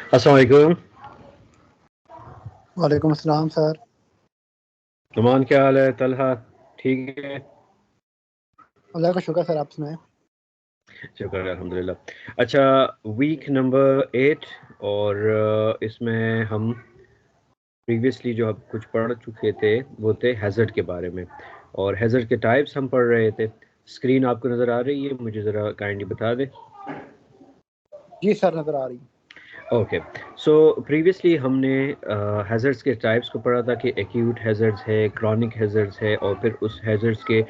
अस्सलाम वालेकुम। वालेकुम अस्सलाम सर। नुमान, क्या हाल है? तलहा ठीक है? अल्लाह का शुक्र सर, आप सुनाएं। शुक्र है, अल्हम्दुलिल्लाह। अच्छा, वीक नंबर 8, और इसमें हम प्रीवियसली जो अब कुछ पढ़ चुके थे वो थे हैज़र्ड के बारे में, और हैज़र्ड के टाइप्स हम पढ़ रहे थे। स्क्रीन आपको नज़र आ रही है? मुझे ज़रा काइंडली बता दें। जी सर, नजर आ रही। ओके, सो प्रीवियसली हमने हैज़र्ड्स के टाइप्स को पढ़ा था कि एक्यूट हैज़र्ड्स है, क्रॉनिक हैज़र्ड्स है, और फिर उस हैज़र्ड्स के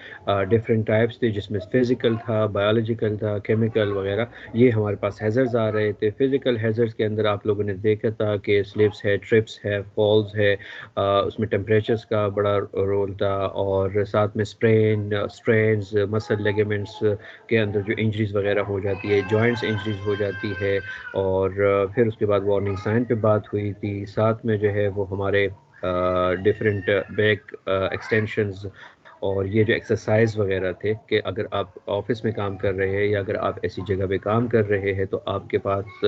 डिफरेंट टाइप्स थे, जिसमें फिज़िकल था, बायोलॉजिकल था, केमिकल वगैरह। ये हमारे पास हैज़र्ड्स आ रहे थे। फिज़िकल हैज़र्ड्स के अंदर आप लोगों ने देखा था कि स्लिप्स है, ट्रिप्स है, फॉल्स है, उसमें टेम्परेचर्स का बड़ा रोल था, और साथ में स्ट्रेन्स, मसल लिगामेंट्स के अंदर जो इंजरीज वगैरह हो जाती है, जॉइंट्स इंजरीज हो जाती है। और फिर उसके बाद वार्निंग साइन पे बात हुई थी। साथ में जो है वो हमारे डिफरेंट बैक एक्सटेंशंस और ये जो एक्सरसाइज वगैरह थे कि अगर आप ऑफिस में काम कर रहे हैं या अगर आप ऐसी जगह पे काम कर रहे हैं तो आपके पास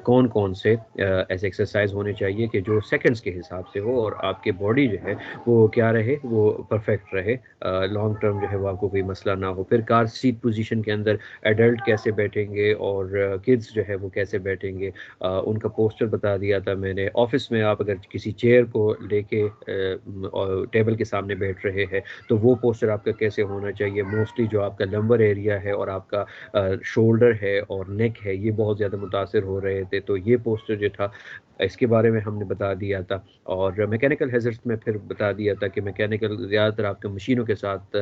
कौन कौन से ऐसे एक्सरसाइज होने चाहिए कि जो सेकंड्स के हिसाब से हो और आपके बॉडी जो है वो क्या रहे, वो परफेक्ट रहे, लॉन्ग टर्म जो है वो आपको कोई मसला ना हो। फिर कार सीट पोजीशन के अंदर एडल्ट कैसे बैठेंगे और किड्स जो है वो कैसे बैठेंगे, उनका पोस्चर बता दिया था मैंने। ऑफिस में आप अगर किसी चेयर को लेके टेबल के सामने बैठ रहे हैं तो वो पोस्चर आपका कैसे होना चाहिए। मोस्टली जो आपका लंबर एरिया है और आपका शोल्डर है और नेक है, ये बहुत ज़्यादा मुतासर हो रहे थे, तो ये पोस्चर जो था इसके बारे में हमने बता दिया था। और मैकेनिकल हैज़र्ड्स में फिर बता दिया था कि मैकेनिकल ज़्यादातर आपके मशीनों के साथ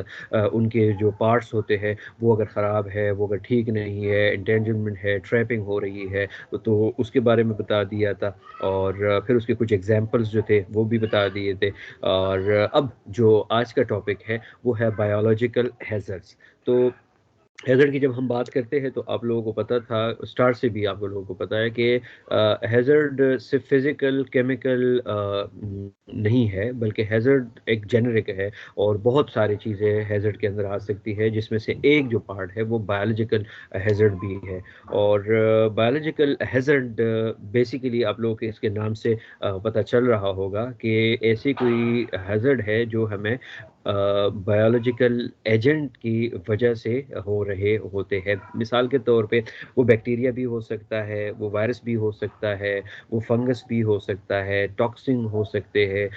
उनके जो पार्ट्स होते हैं वो अगर ख़राब है, वो अगर ठीक नहीं है, इंटेंजमेंट है, ट्रैपिंग हो रही है, तो उसके बारे में बता दिया था। और फिर उसके कुछ एग्जांपल्स जो थे वो भी बता दिए थे। और अब जो आज का टॉपिक है वो है बायोलॉजिकल हैज़र्ड्स। तो हैज़र्ड की जब हम बात करते हैं तो आप लोगों को पता था, स्टार्ट से भी आप लोगों को पता है कि हैज़र्ड सिर्फ फिज़िकल केमिकल नहीं है, बल्कि हैज़र्ड एक जेनरिक है और बहुत सारी चीज़ें हैज़र्ड के अंदर आ सकती है, जिसमें से एक जो पार्ट है वो बायोलॉजिकल हैज़र्ड भी है। और बायोलॉजिकल हैज़र्ड बेसिकली आप लोगों के इसके नाम से पता चल रहा होगा कि ऐसी कोई हैज़र्ड है जो हमें बायोलॉजिकल एजेंट की वजह से हो रहे होते हैं। मिसाल के तौर पे वो बैक्टीरिया भी हो सकता है, वो वायरस भी हो सकता है, वो फंगस भी हो सकता है, टॉक्सिन हो सकते हैं।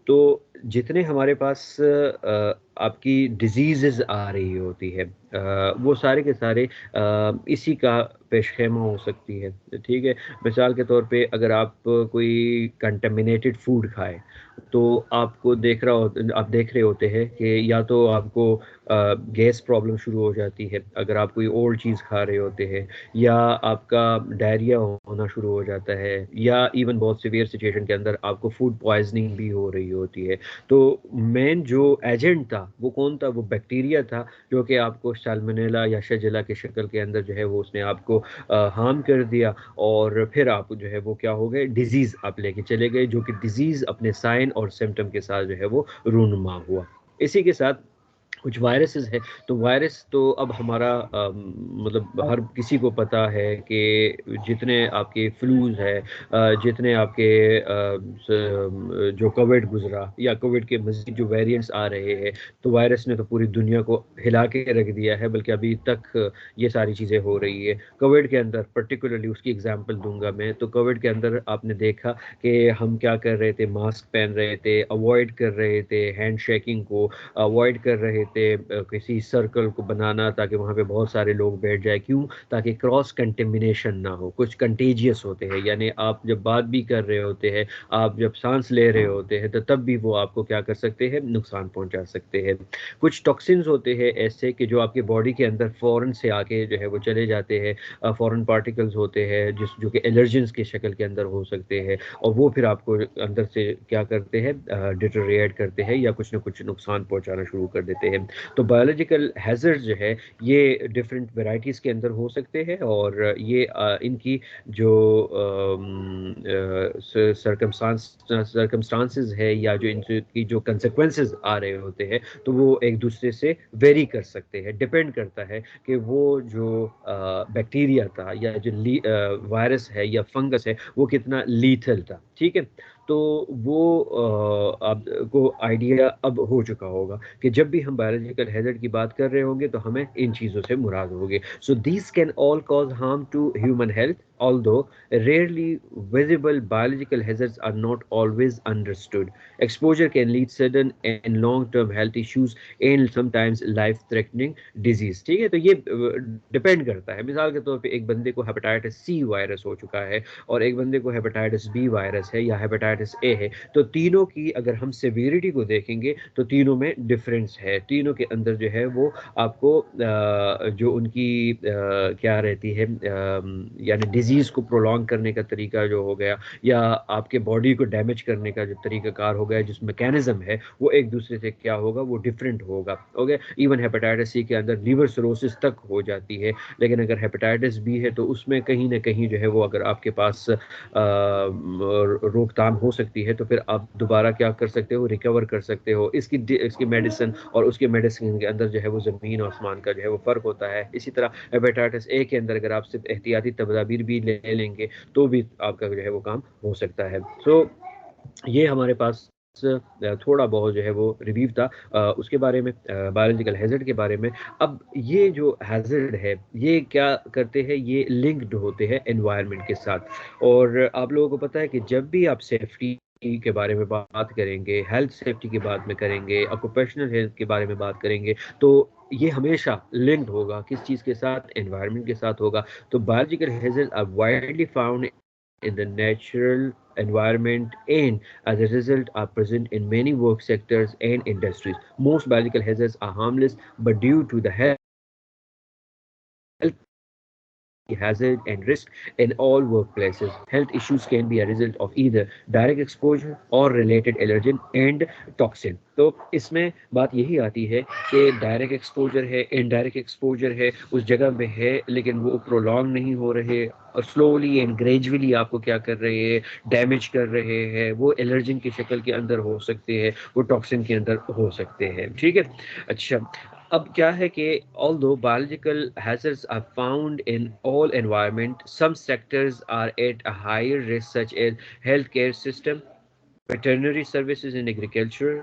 तो जितने हमारे पास आपकी डिजीज़ आ रही होती है, वो सारे के सारे इसी का पेशखेमा हो सकती है। ठीक है, मिसाल के तौर पे अगर आप कोई कंटेमिनेटेड फूड खाएं तो आपको आप देख रहे होते हैं कि या तो आपको गैस प्रॉब्लम शुरू हो जाती है अगर आप कोई ओल्ड चीज़ खा रहे होते हैं, या आपका डायरिया होना शुरू हो जाता है, या इवन बहुत सीवियर सिचुएशन के अंदर आपको फूड पॉइजनिंग भी हो रही होती है। तो मेन जो एजेंट था वो कौन था? वो बैक्टीरिया था, जो कि आपको साल्मोनेला या शिगेल्ला की शक्ल के अंदर जो है वो उसने आपको हार्म कर दिया, और फिर आप जो है वो क्या हो गए, डिजीज़ आप लेके चले गए, जो कि डिजीज़ अपने साइन और सिम्टम के साथ जो है वो रूनुमा हुआ। इसी के साथ कुछ वायरसेस है। तो वायरस तो अब हमारा मतलब हर किसी को पता है कि जितने आपके फ्लूज है, जितने आपके जो कोविड गुजरा या कोविड के मजीद जो वेरिएंट्स आ रहे हैं, तो वायरस ने तो पूरी दुनिया को हिला के रख दिया है, बल्कि अभी तक ये सारी चीज़ें हो रही है। कोविड के अंदर पर्टिकुलरली उसकी एग्जांपल दूंगा मैं। तो कोविड के अंदर आपने देखा कि हम क्या कर रहे थे, मास्क पहन रहे थे, अवॉइड कर रहे थे हैंड शेकिंग को, अवॉइड कर रहे थे किसी सर्कल को बनाना ताकि वहाँ पे बहुत सारे लोग बैठ जाए। क्यों? ताकि क्रॉस कंटेमिनेशन ना हो। कुछ कंटेजियस होते हैं, यानी आप जब बात भी कर रहे होते हैं, आप जब सांस ले रहे होते हैं, तो तब भी वो आपको क्या कर सकते हैं, नुकसान पहुंचा सकते हैं। कुछ टॉक्सिन्स होते हैं ऐसे कि जो आपके बॉडी के अंदर फ़ौरन से आके जो है वो चले जाते हैं, फ़ौरन पार्टिकल्स होते हैं जो कि एलर्जेंस की शक्ल के अंदर हो सकते हैं, और वो फिर आपको अंदर से क्या करते हैं, डिटोरिएट करते हैं या कुछ ना कुछ नुकसान पहुंचाना शुरू कर देते हैं। हैं। तो बायोलॉजिकल हैज़र्ड जो है ये डिफरेंट वैरायटीज़ के अंदर हो सकते हैं, और ये इनकी जो सरकमस्टांसेस है या जो इनकी जो कंसेक्वेंसेस आ रहे होते हैं, तो वो एक दूसरे से वेरी कर सकते हैं। डिपेंड करता है कि वो जो बैक्टीरिया था या जो वायरस है या फंगस है वो कितना लीथल था। ठीक है, तो वो आपको आइडिया अब हो चुका होगा कि जब भी हम बायोलॉजिकल हैजर्ड की बात कर रहे होंगे तो हमें इन चीज़ों से मुराद होगी। So this can all cause harm to human health, although rarely visible biological hazards are not always understood. Exposure can lead sudden and long-term health issues and sometimes life-threatening disease. ठीक है, तो ये डिपेंड करता है। मिसाल के तौर पे एक बंदे को हेपेटाइटिस सी वायरस हो चुका है और एक बंदे को हेपेटाइटिस बी वायरस है या हेपेटाइटिस ए है, तो तीनों की अगर हम सेवेरिटी को देखेंगे तो तीनों में डिफरेंस है। तीनों के अंदर जो है वो आपको जो उनकी क्या रहती है, यानी डिजीज़ को प्रोलॉन्ग करने का तरीका जो हो गया या आपके बॉडी को डैमेज करने का जो तरीकाकार हो गया, जिस मैकेनिज्म है वो एक दूसरे से क्या होगा, वो डिफरेंट होगा। ओके, इवन हेपेटाइटिस सी के अंदर लिवर सिरोसिस तक हो जाती है, लेकिन अगर हेपेटाइटिस बी है तो उसमें कहीं ना कहीं जो है वो अगर आपके पास रोकथाम हो सकती है तो फिर आप दोबारा क्या कर सकते हो, रिकवर कर सकते हो। इसकी मेडिसिन और उसके मेडिसिन के अंदर जो है वो ज़मीन और आसमान का जो है वो फ़र्क होता है। इसी तरह हेपेटाइटिस ए के अंदर अगर आप सिर्फ एहतियाती तदाबीर भी ले लेंगे तो भी आपका जो है वो काम हो सकता है। ये हमारे पास थोड़ा बहुत जो है वो रिव्यू था उसके बारे में, बायोलॉजिकल हैजर्ड के बारे में। अब ये जो हैजर्ड है ये क्या करते हैं, ये लिंक्ड होते हैं एनवायरनमेंट के साथ। और आप लोगों को पता है कि जब भी आप सेफ्टी के बारे में बात करेंगे, हेल्थ सेफ्टी की बात में करेंगे, ऑक्यूपेशनल हेल्थ के बारे में बात करेंगे, तो ये हमेशा लिंक्ड होगा किस चीज़ के साथ, एनवायरनमेंट के साथ होगा। तो biological hazard are widely found in the natural environment and as a result are present in many work sectors and industries. Most biological hazards are harmless, but due to the health hazard and risk in all workplaces. Health issues can be a result of either direct exposure or related allergen and toxin. तो इसमें बात यही आती है कि direct exposure है, indirect exposure है, उस जगह में है लेकिन वो प्रोलॉन्ग नहीं हो रहे और स्लोली एंड ग्रेजुअली आपको क्या कर रहे हैं, डैमेज कर रहे हैं। वो एलर्जिन की शक्ल के अंदर हो सकते हैं, वो टॉक्सिन के अंदर हो सकते हैं। ठीक है, अच्छा, अब क्या है कि although biological hazards are found in all environment, some sectors are at a higher risk such as healthcare system, veterinary services in agriculture,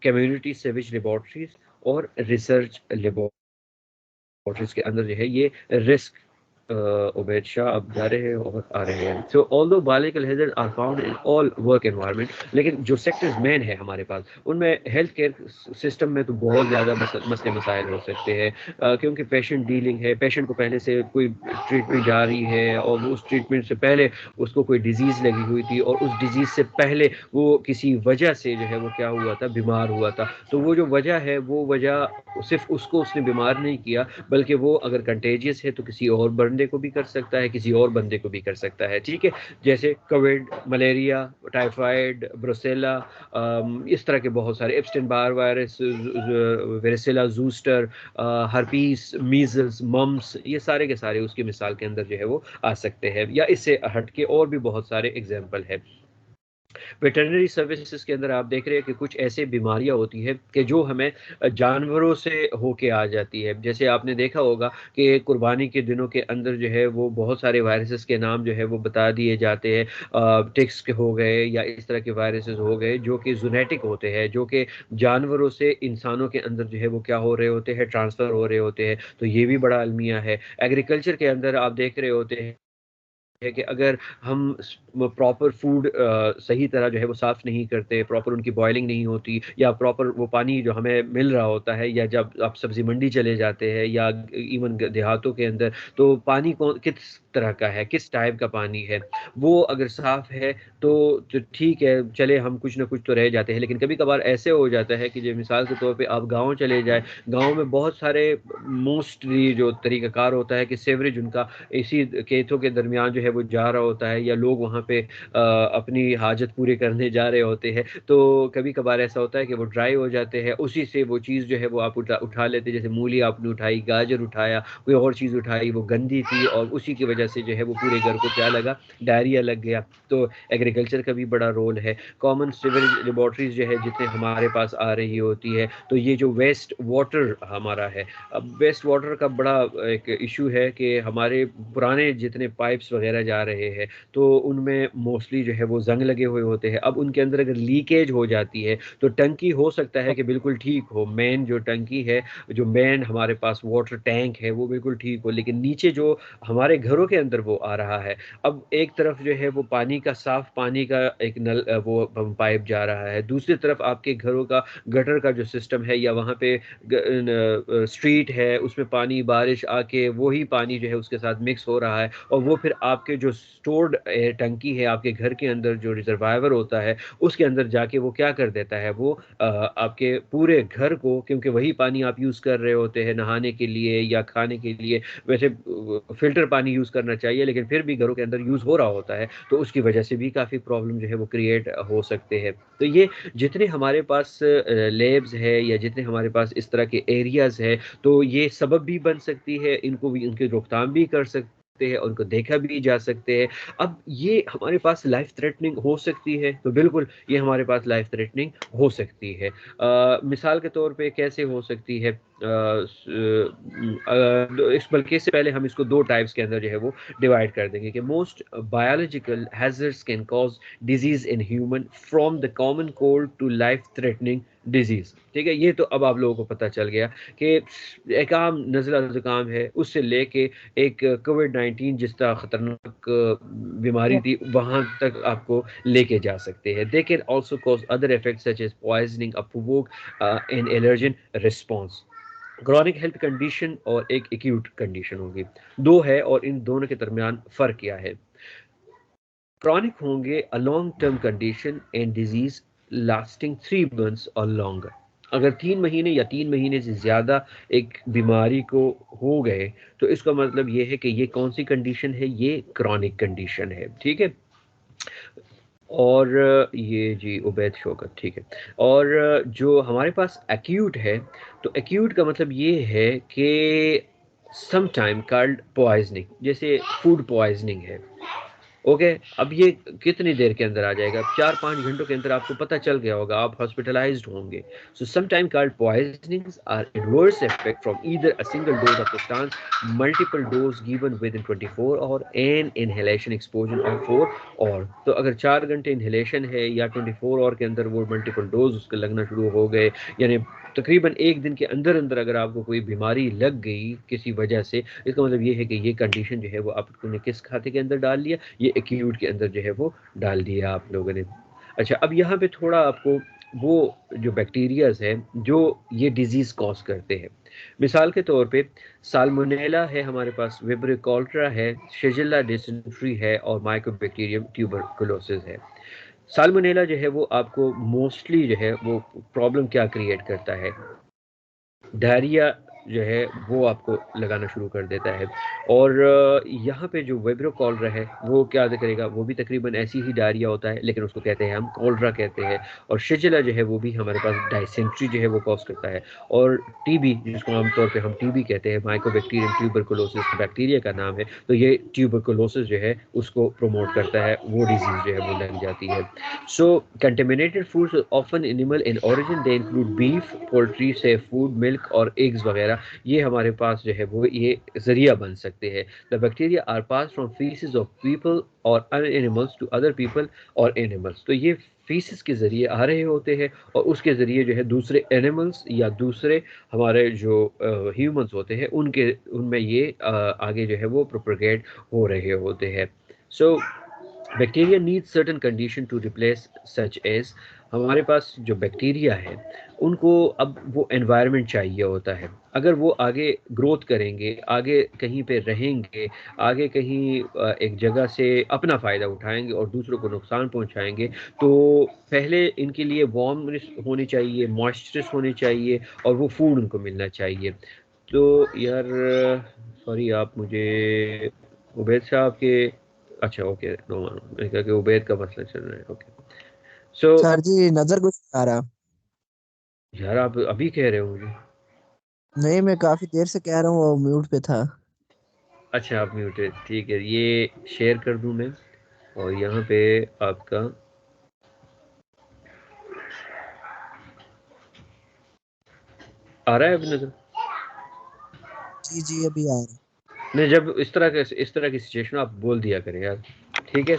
community sewage laboratories और research laboratories के अंदर जो है ये रिस्क उबैद शाह अब जा रहे हैं और आ रहे हैं। So although biological hazard are found in all work environment, लेकिन जो सेक्टर्स मेन है हमारे पास उनमें हेल्थ केयर सिस्टम में तो बहुत ज़्यादा मसले मसाइल हो सकते हैं, क्योंकि पेशेंट डीलिंग है, पेशेंट को पहले से कोई ट्रीटमेंट जारी है और उस ट्रीटमेंट से पहले उसको कोई डिजीज़ लगी हुई थी और उस डिजीज़ से पहले वो किसी वजह से जो है वो क्या हुआ था, बीमार हुआ था। तो वो जो वजह है वो वजह सिर्फ उसको उसने बीमार नहीं किया, बल्कि वो अगर कंटेजियस है तो किसी और बंदे को भी कर सकता है, किसी और बंदे को भी कर सकता है। ठीक है, जैसे कोविड, मलेरिया, टाइफाइड, ब्रुसेला, इस तरह के बहुत सारे, Epstein Barr virus, varicella zoster, herpes, measles, mumps, ये सारे के सारे उसकी मिसाल के अंदर जो है वो आ सकते हैं, या इससे हटके और भी बहुत सारे एग्जाम्पल है। वेटरनरी सर्विसेज के अंदर आप देख रहे हैं कि कुछ ऐसे बीमारियां होती हैं कि जो हमें जानवरों से होके आ जाती है। जैसे आपने देखा होगा कि कुर्बानी के दिनों के अंदर जो है वो बहुत सारे वायरसेस के नाम जो है वो बता दिए जाते हैं, टिक्स के हो गए या इस तरह के वायरसेस हो गए जो कि जूनेटिक होते हैं, जो कि जानवरों से इंसानों के अंदर जो है वो क्या हो रहे होते हैं, ट्रांसफ़र हो रहे होते हैं। तो ये भी बड़ा अलमिया है। एग्रीकल्चर के अंदर आप देख रहे होते हैं है कि अगर हम प्रॉपर फूड सही तरह जो है वो साफ़ नहीं करते, प्रॉपर उनकी बॉयलिंग नहीं होती या प्रॉपर वो पानी जो हमें मिल रहा होता है, या जब आप सब्ज़ी मंडी चले जाते हैं या इवन देहातों के अंदर, तो पानी कौन किस तरह का है, किस टाइप का पानी है, वो अगर साफ़ है तो ठीक है, चले हम कुछ ना कुछ तो रह जाते हैं। लेकिन कभी-कभार ऐसे हो जाता है कि जो मिसाल के तौर पे आप गाँव चले जाएँ, गाँव में बहुत सारे मोस्टली जो तरीक़ाकार होता है कि सीवरेज उनका इसी खेतों के दरमियान जो है वो जा रहा होता है या लोग वहाँ पे अपनी हाजत पूरी करने जा रहे होते हैं, तो कभी कभार ऐसा होता है कि वो ड्राई हो जाते हैं, उसी से वो चीज़ जो है वो आप उठा लेते हैं। जैसे मूली आपने उठाई, गाजर उठाया, कोई और चीज़ उठाई, वो गंदी थी और उसी की वजह से जो है वो पूरे घर को क्या लगा, डायरिया लग गया। तो एग्रीकल्चर का भी बड़ा रोल है। कॉमन सिविल लेबॉर्ट्रीज जो है जितने हमारे पास आ रही होती है, तो ये जो वेस्ट वाटर हमारा है, अब वेस्ट वाटर का बड़ा एक इशू है कि हमारे पुराने जितने पाइप्स वगैरह जा रहे हैं, तो उनमें मोस्टली जो है वो जंग लगे हुए होते हैं। अब उनके अंदर अगर लीकेज हो जाती है तो टंकी हो सकता है कि बिल्कुल ठीक हो, मेन जो टंकी है, जो मेन हमारे पास वाटर टैंक है वो बिल्कुल ठीक हो, लेकिन नीचे जो हमारे घरों के अंदर वो आ रहा है। अब एक तरफ जो है वो पानी का, साफ पानी का एक नल वो पाइप जा रहा है, दूसरी तरफ आपके घरों का गटर का जो सिस्टम है या वहाँ पे स्ट्रीट है, उसमें पानी बारिश आके वही पानी जो है उसके साथ मिक्स हो रहा है, और वो फिर आपके जो स्टोर्ड टंकी है आपके घर के अंदर, जो रिजर्वायर होता है उसके अंदर जाके वो क्या कर देता है, वो आपके पूरे घर को, क्योंकि वही पानी आप यूज़ कर रहे होते हैं नहाने के लिए या खाने के लिए, वैसे फिल्टर पानी यूज़ करना चाहिए लेकिन फिर भी घरों के अंदर यूज़ हो रहा होता है, तो उसकी वजह से भी काफ़ी प्रॉब्लम जो है वो क्रिएट हो सकते हैं। तो ये जितने हमारे पास लेब्स है या जितने हमारे पास इस तरह के एरियाज़ है, तो ये सबब भी बन सकती है, इनको भी, इनकी रोकथाम भी कर सकते हैं और उनको देखा भी जा सकते हैं। अब ये हमारे पास लाइफ थ्रेटनिंग हो सकती है, तो बिल्कुल ये हमारे पास लाइफ थ्रेटनिंग हो सकती है। मिसाल के तौर पे कैसे हो सकती है, इस बल्कि इससे पहले हम इसको दो टाइप्स के अंदर जो है वो डिवाइड कर देंगे कि most biological hazards can cause disease in human from the common cold to life threatening disease. ठीक है, ये तो अब आप लोगों को पता चल गया कि एक आम नज़ला ज़ुकाम है उससे लेके एक कोविड-19 जिस तरह खतरनाक बीमारी थी वहां तक आपको लेके जा सकते हैं। They can also cause other effects such as poisoning, a provoke an allergen response. Chronic health condition और एक एक्यूट कंडीशन होगी, दो है, और इन दोनों के दरमियान फ़र्क क्या है। क्रॉनिक होंगे a long term condition and disease lasting 3 months और लॉन्गर। अगर 3 महीने या 3 महीने से ज़्यादा एक बीमारी को हो गए, तो इसका मतलब ये है कि ये कौन सी कंडीशन है, ये क्रॉनिक कंडीशन है। ठीक है, और ये जी उबैद शौकत, ठीक है। और जो हमारे पास एक्यूट है, तो एक्यूट का मतलब ये है कि सम टाइम कॉल्ड पॉइजनिंग, जैसे फूड पॉइजनिंग है। ओके, अब ये कितनी देर के अंदर आ जाएगा, 4-5 घंटों के अंदर आपको पता चल गया होगा, आप हॉस्पिटलाइज्ड होंगे। So some time called poisonings are adverse effect from either a single dose of substance, multiple dose given within 24 hour and inhalation exposure of 4 hour. तो अगर 4 घंटे इनहेलेशन है या 24 आवर के अंदर वो मल्टीपल डोज उसके लगना शुरू हो गए, यानी तकरीबन एक दिन के अंदर अंदर अगर आपको कोई बीमारी लग गई किसी वजह से, इसका मतलब ये है कि ये कंडीशन जो है वो आपने किस खाते के अंदर डाल लिया, ये एक्यूट के अंदर जो है वो डाल दिया आप लोगों ने। अच्छा, अब यहाँ पे थोड़ा आपको वो जो बैक्टीरियाज है जो ये डिजीज कॉज करते हैं, मिसाल के तौर पे साल्मोनेला है हमारे पास, विब्रियो कॉल्ट्रा है, शिजिल्ला डिसेंट्री है और माइकोबैक्टीरियम ट्यूबरकुलोसिस है। साल्मोनेला जो है वो आपको मोस्टली जो है वो प्रॉब्लम क्या क्रिएट करता है, डायरिया जो है वो आपको लगाना शुरू कर देता है। और यहाँ पे जो विब्रियो कॉलरा है वो क्या करेगा, वो भी तकरीबन ऐसी ही डायरिया होता है लेकिन उसको कहते हैं हम कॉलरा कहते हैं। और शिजिला जो है वो भी हमारे पास डायसेंट्री जो है वो कॉज करता है। और टीबी जिसको आमतौर पे हम टीबी कहते हैं, माइकोबैक्टीरियम ट्यूबरकुलोसिस बैक्टीरिया का नाम है, तो ये ट्यूबरकुलोसिस जो है उसको प्रमोट करता है, वो डिजीज़ जो है वो लग जाती है। So, contaminated foods are often animal in origin. They include beef, poultry, say food, milk और eggs वगैरह। ये हमारे पास जो है वो ये जरिया बन सकते हैं। The bacteria are passed from feces of people or other animals to other people or animals. तो ये फीसिस के ज़रिए आ रहे होते हैं और उसके ज़रिए जो है दूसरे एनिमल्स या दूसरे हमारे जो ह्यूमंस होते हैं उनके उनमें ये आगे जो है वो प्रोपगेट हो रहे होते हैं। So bacteria need certain condition to replace such as, हमारे पास जो बैक्टीरिया है उनको अब वो एनवायरनमेंट चाहिए होता है। अगर वो आगे ग्रोथ करेंगे, आगे कहीं पे रहेंगे, आगे कहीं एक जगह से अपना फ़ायदा उठाएंगे और दूसरों को नुकसान पहुंचाएंगे, तो पहले इनके लिए वार्मनेस होनी चाहिए, मॉइस्चरस होनी चाहिए और वो फूड उनको मिलना चाहिए। तो यार सॉरी, आप मुझे उबैद साहब के अच्छा ओके, नो मैंने कहा कि उबैद का मसला चल रहा है। ओके सो सर जी नजर कुछ नहीं आ रहा। यार आप अभी कह रहे हो मुझे? नहीं, मैं काफी देर से कह रहा हूँ, वो म्यूट पे था। अच्छा आप म्यूटेड, ठीक है, ये शेयर कर दूं मैं, और यहाँ पे आपका आ रहा है अभी नजर? जी जी, अभी आ रहा नहीं, जब इस तरह की सिचुएशन आप बोल दिया करें यार, ठीक है,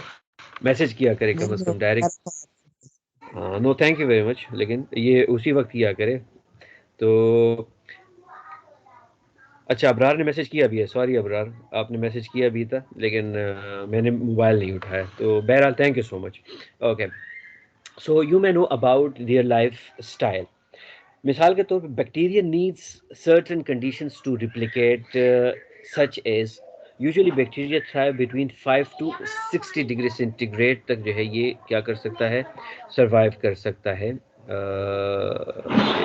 मैसेज किया करें नहीं, कम से मैं कम कह डायरेक्ट। रहा था। हाँ no thank you very much, लेकिन ये उसी वक्त किया करे तो। अच्छा अबरार ने मैसेज किया भी है, सॉरी अबरार, आपने मैसेज किया भी था लेकिन मैंने मोबाइल नहीं उठाया, तो बहरहाल thank you so much. Okay so you may know about their life style. मिसाल के तौर पे bacteria needs certain conditions to replicate, such as usually bacteria thrive between 5 to 60 degree centigrade तक जो है ये क्या कर सकता है, सरवाइव कर सकता है।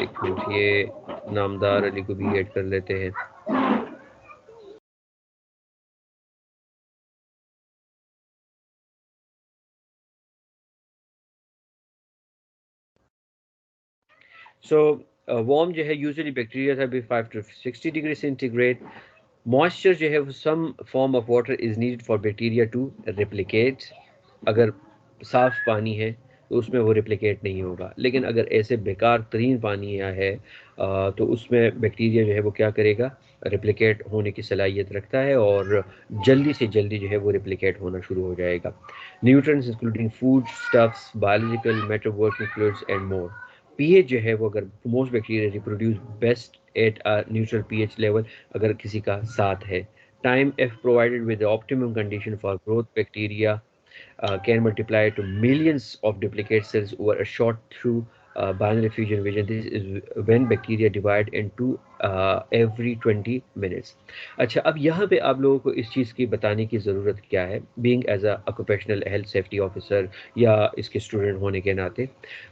एक मिनट, ये नामदार अली को भी ऐड कर लेते हैं। सो वार्म जो है यूजुअली बैक्टीरिया था भी 5 टू 60 डिग्री सेंटीग्रेड। मॉइस्चर जो है some form of water is needed for bacteria to replicate. अगर साफ पानी है तो उसमें वो रिप्लिकेट नहीं होगा, लेकिन अगर ऐसे बेकार तरीन पानी है तो उसमें बैक्टीरिया जो है वो क्या करेगा, रिप्लिकेट होने की सलाहियत रखता है और जल्दी से जल्दी जो है वो रिप्लिकेट होना शुरू हो जाएगा। Nutrients including food stuffs, biological metabolic fluids and more. PH जो है वो, अगर most bacteria reproduce best at a neutral pH level, अगर किसी का 7 है। Time if provided with optimum condition for growth, bacteria can multiply to millions of duplicate cells over a short through binary fusion vision. This is when bacteria divide into every 20 minutes. अच्छा अब यहाँ पे आप लोगों को इस चीज़ की बताने की ज़रूरत क्या है, being as a occupational health safety officer या इसके स्टूडेंट होने के नाते।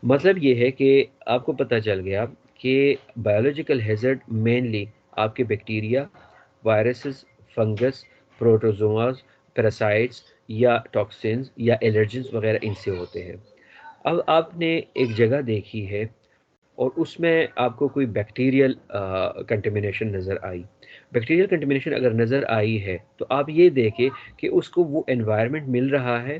मतलब ये है कि आपको पता चल गया कि बायोलॉजिकल हैजर्ड मेनली आपके बैक्टीरिया, वायरसेस, फंगस, प्रोटोजोआस, पैरासाइट्स या टॉक्सिन्स या एलर्जेंस वगैरह इनसे होते हैं। अब आपने एक जगह देखी है और उसमें आपको कोई बैक्टीरियल कंटेमिनेशन नज़र आई। बैक्टीरियल कंटेमिनेशन अगर नज़र आई है तो आप ये देखें कि उसको वो एनवायरनमेंट मिल रहा है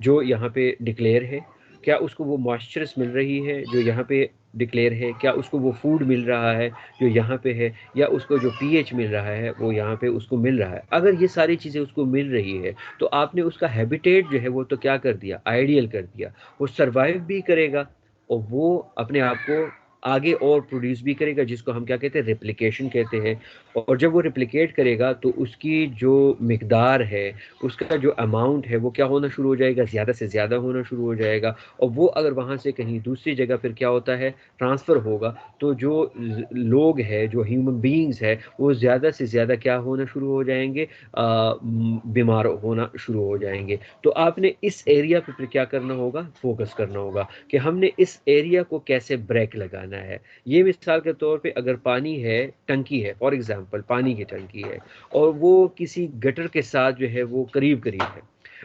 जो यहाँ पे डिक्लेयर है, क्या उसको वो मॉइस्चर्स मिल रही है जो यहाँ पे डिक्लेयर है, क्या उसको वो फूड मिल रहा है जो यहाँ पे है, या उसको जो पीएच मिल रहा है वो यहाँ पे उसको मिल रहा है। अगर ये सारी चीज़ें उसको मिल रही है तो आपने उसका हैबिटेट जो है वो तो क्या कर दिया, आइडियल कर दिया। वो सरवाइव भी करेगा और वो अपने आप को आगे और प्रोड्यूस भी करेगा, जिसको हम क्या कहते हैं, रेप्लिकेशन कहते हैं। और जब वो रेप्लिकेट करेगा तो उसकी जो मिकदार है, उसका जो अमाउंट है वो क्या होना शुरू हो जाएगा, ज़्यादा से ज़्यादा होना शुरू हो जाएगा। और वो अगर वहाँ से कहीं दूसरी जगह फिर क्या होता है, ट्रांसफ़र होगा, तो जो लोग हैं, जो ह्यूमन बीइंग्स है, वो ज़्यादा से ज़्यादा क्या होना शुरू हो जाएंगे, बीमार होना शुरू हो जाएंगे। तो आपने इस एरिया पे फिर क्या करना होगा, फोकस करना होगा कि हमने इस एरिया को कैसे ब्रेक लगाना है। ये मिसाल के तौर पे अगर पानी है, टंकी है, फॉर एग्जांपल पानी की टंकी है और वो किसी गटर के साथ जो है वो करीब करीब है,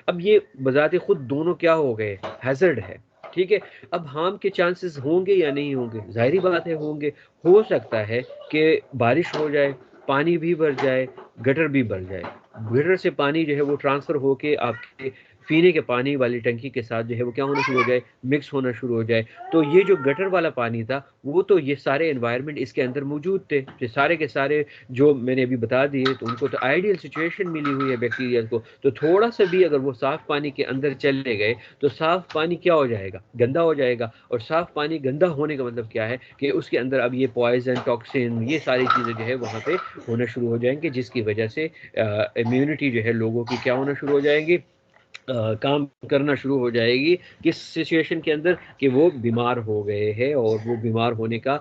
अब ये बजाते खुद दोनों क्या हो गए, हैजर्ड है। ठीक है, अब हार्म के चांसेस होंगे या नहीं होंगे, जाहिर बात है होंगे। हो सकता है कि बारिश हो जाए, पानी भी भर जाए, गटर भी भर जाए, गटर से पानी जो है वो ट्रांसफ़र होके आपके पीने के पानी वाली टंकी के साथ जो है वो क्या होना शुरू हो जाए, मिक्स होना शुरू हो जाए। तो ये जो गटर वाला पानी था वो तो ये सारे एनवायरनमेंट इसके अंदर मौजूद थे, ये सारे के सारे जो मैंने अभी बता दिए, तो उनको तो आइडियल सिचुएशन मिली हुई है बैक्टीरिया को। तो थोड़ा सा भी अगर वो साफ़ पानी के अंदर चले गए तो साफ़ पानी क्या हो जाएगा, गंदा हो जाएगा। और साफ़ पानी गंदा होने का मतलब क्या है कि उसके अंदर अब ये पॉइजन, टॉक्सिन, ये सारी चीज़ें जो है वहाँ पे होना शुरू हो जाएंगे, जिसकी वजह से इम्यूनिटी जो है लोगों की क्या होना शुरू हो जाएंगी, काम करना शुरू हो जाएगी किस सिचुएशन के अंदर, कि वो बीमार हो गए हैं और वो बीमार होने का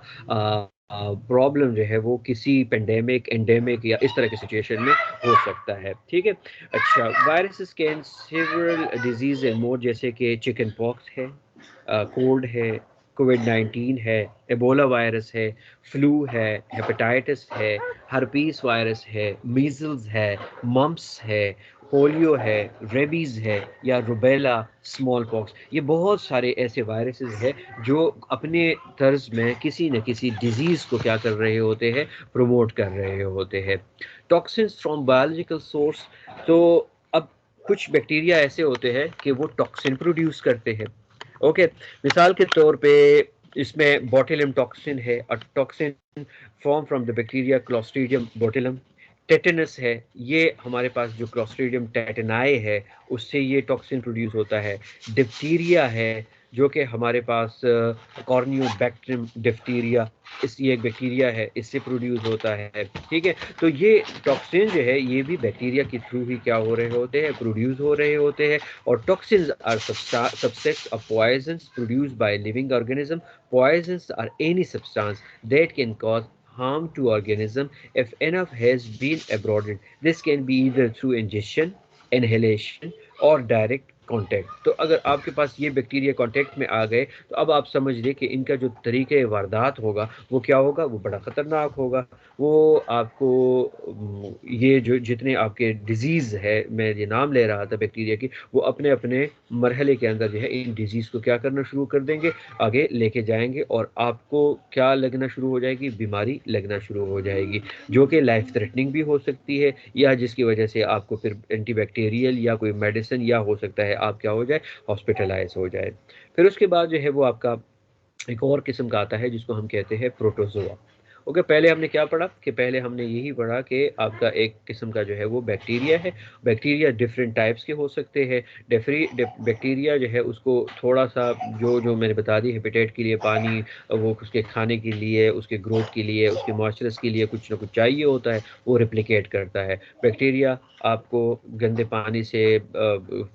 प्रॉब्लम जो है वो किसी पेंडेमिक, एंडेमिक या इस तरह की सिचुएशन में हो सकता है। ठीक है, अच्छा viruses can several disease and more, जैसे कि चिकन पॉक्स है, कोल्ड है, कोविड-19 है, एबोला वायरस है, फ्लू है, हेपेटाइटिस है, हर्पीस वायरस है, मीजल्स है, मम्प्स है, पोलियो है, रेबीज़ है या रुबेला, स्मॉल पॉक्स, ये बहुत सारे ऐसे वायरसेस हैं जो अपने तर्ज में किसी न किसी डिजीज़ को क्या कर रहे होते हैं, प्रमोट कर रहे होते हैं। टॉक्सिन्स फ्रॉम बायोलॉजिकल सोर्स, तो अब कुछ बैक्टीरिया ऐसे होते हैं कि वो टॉक्सिन प्रोड्यूस करते हैं। ओके, मिसाल के तौर पे इसमें बोtulinum टॉक्सिन है, a toxin form from the bacteria clostridium botulinum. Tetanus है, ये हमारे पास जो क्लोस्ट्रीडियम टेटनाई है उससे ये टॉक्सिन प्रोड्यूस होता है। डिप्थीरिया है जो कि हमारे पास कॉर्नियोबैक्टीरियम डिप्थीरिया, इस ये एक बैक्टीरिया है, इससे प्रोड्यूस होता है। ठीक है, तो ये टॉक्सिन जो है ये भी बैक्टीरिया के थ्रू ही क्या हो रहे होते हैं, प्रोड्यूस हो रहे होते हैं। और toxins are subsets of poisons produced by living organism. Poisons are any substance that can cause harm to organism if enough has been absorbed. This can be either through ingestion, inhalation or direct contact. तो अगर आपके पास ये bacteria contact में आ गए तो अब आप समझ लें कि इनका जो तरीके वारदात होगा वो क्या होगा, वो बड़ा ख़तरनाक होगा। वो आपको ये जो जितने आपके डिजीज़ है, मैं ये नाम ले रहा था बैक्टीरिया की, वो अपने अपने मरहले के अंदर जो है इन डिजीज़ को क्या करना शुरू कर देंगे, आगे लेके जाएंगे और आपको क्या लगना शुरू हो जाएगी, बीमारी लगना शुरू हो जाएगी जो कि लाइफ थ्रेटनिंग भी हो सकती है या जिसकी वजह से आपको फिर एंटीबैक्टीरियल या कोई मेडिसिन या हो सकता है आप क्या हो जाए, हॉस्पिटलाइज हो जाए। फिर उसके बाद जो है वो आपका एक और किस्म का आता है जिसको हम कहते हैं प्रोटोजोआ। ओके, पहले हमने क्या पढ़ा कि पहले हमने यही पढ़ा कि आपका एक किस्म का जो है वो बैक्टीरिया है। बैक्टीरिया डिफरेंट टाइप्स के हो सकते हैं। बैक्टीरिया जो है उसको थोड़ा सा जो जो मैंने बता दी, हेपेटाइट के लिए पानी, वो उसके खाने के लिए, उसके ग्रोथ के लिए, उसके मॉइस्चरस के लिए कुछ ना कुछ चाहिए होता है, वो रिप्लिकेट करता है। बैक्टीरिया आपको गंदे पानी से,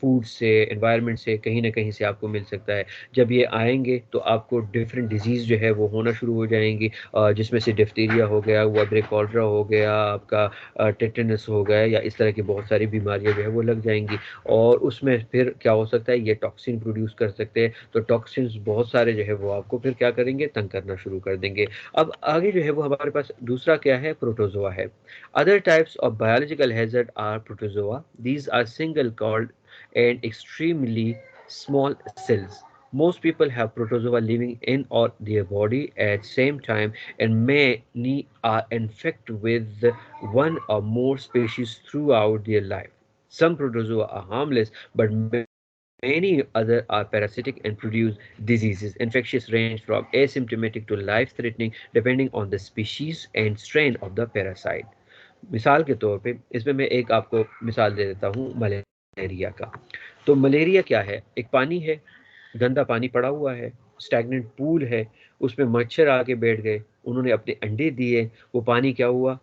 फूड से, एनवायरनमेंट से, कहीं ना कहीं से आपको मिल सकता है। जब ये आएंगे तो आपको डिफरेंट डिजीज़ जो है वो होना शुरू हो जाएंगी, जिसमें से डिफ्थीरिया हो गया, वाइब्रे कॉलरा हो गया, आपका टेटनस हो गया, या इस तरह की बहुत सारी बीमारियां जो है वो लग जाएंगी। और उसमें फिर क्या हो सकता है, ये टॉक्सिन प्रोड्यूस कर सकते हैं। तो टॉक्सिन्स बहुत सारे जो है वो आपको फिर क्या करेंगे, तंग करना शुरू कर देंगे। अब आगे जो है वो हमारे पास दूसरा क्या है, प्रोटोजोआ है। Other types of biological hazard are protozoa. These are single celled and extremely small cells. Most people have protozoa living in or their body at same time, and many are infected with one or more species throughout their life. Some protozoa are harmless, but many other are parasitic and produce diseases. Infections range from asymptomatic to life-threatening depending on the species and strain of the parasite. मिसाल के तौर पे इसमें मैं एक आपको मिसाल दे देता हूँ मलेरिया का। तो मलेरिया क्या है, एक पानी है, गंदा पानी पड़ा हुआ है, स्टैग्नेंट पूल है, उसमें मच्छर आके बैठ गए, उन्होंने अपने अंडे दिए, वो पानी क्या हुआ,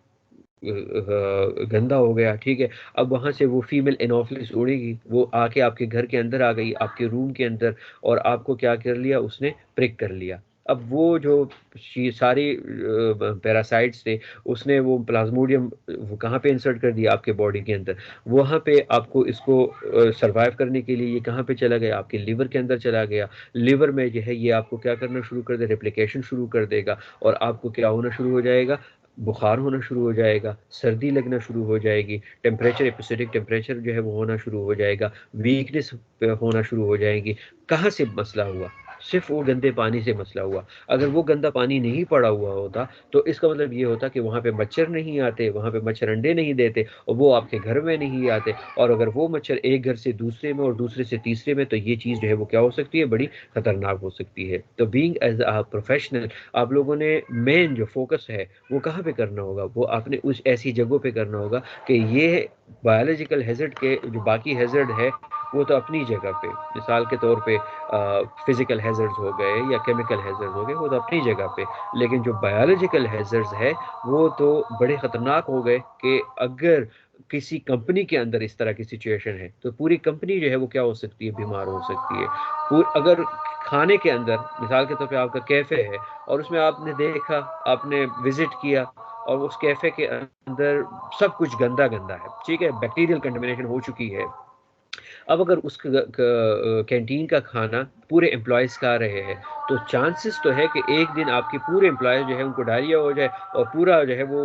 गंदा हो गया। ठीक है, अब वहाँ से वो फीमेल एनोफिलिस उड़ेगी, वो आके आपके घर के अंदर आ गई, आपके रूम के अंदर, और आपको क्या कर लिया, उसने प्रिक कर लिया। अब वो जो सारी पैरासाइट्स थे, उसने वो प्लाज्मोडियम वो कहाँ पे इंसर्ट कर दिया, आपके बॉडी के अंदर। वहाँ पे आपको इसको सरवाइव करने के लिए ये कहाँ पे चला गया, आपके लिवर के अंदर चला गया। लिवर में जो है ये आपको क्या करना शुरू कर दे, रेप्लिकेशन शुरू कर देगा, और आपको क्या होना शुरू हो जाएगा, बुखार होना शुरू हो जाएगा, सर्दी लगना शुरू हो जाएगी, टेम्परेचर, एपिसोडिक टेम्परेचर जो है वो होना शुरू हो जाएगा, वीकनेस होना शुरू हो जाएगी। कहाँ से मसला हुआ, सिर्फ वो गंदे पानी से मसला हुआ। अगर वो गंदा पानी नहीं पड़ा हुआ होता तो इसका मतलब ये होता कि वहाँ पे मच्छर नहीं आते, वहाँ पे मच्छर अंडे नहीं देते, और वो आपके घर में नहीं आते। और अगर वो मच्छर एक घर से दूसरे में और दूसरे से तीसरे में, तो ये चीज़ जो है वो क्या हो सकती है, बड़ी खतरनाक हो सकती है। तो बीइंग एज अ प्रोफेशनल, आप लोगों ने मेन जो फोकस है वो कहाँ पे करना होगा, वो आपने उस ऐसी जगहों पे करना होगा कि ये बायोलॉजिकल हैजर्ड के जो बाकी हैजर्ड है वो तो अपनी जगह पे, मिसाल के तौर पे फिजिकल हैजर्ड्स हो गए या केमिकल हैजर्ड्स हो गए, वो तो अपनी जगह पे। लेकिन जो बायोलॉजिकल हैजर्ड्स है वो तो बड़े ख़तरनाक हो गए कि अगर किसी कंपनी के अंदर इस तरह की सिचुएशन है तो पूरी कंपनी जो है वो क्या हो सकती है, बीमार हो सकती है। अगर खाने के अंदर, मिसाल के तौर पे आपका कैफ़े है और उसमें आपने देखा, आपने विजिट किया, और उस कैफ़े के अंदर सब कुछ गंदा गंदा है, ठीक है, बैक्टीरियल कंटेमिनेशन हो चुकी है। अब अगर उस कैंटीन का खाना पूरे एम्प्लॉयज़ खा रहे हैं तो चांसेस तो है कि एक दिन आपके पूरे एम्प्लॉयज़ जो है उनको डायरिया हो जाए, और पूरा जो है वो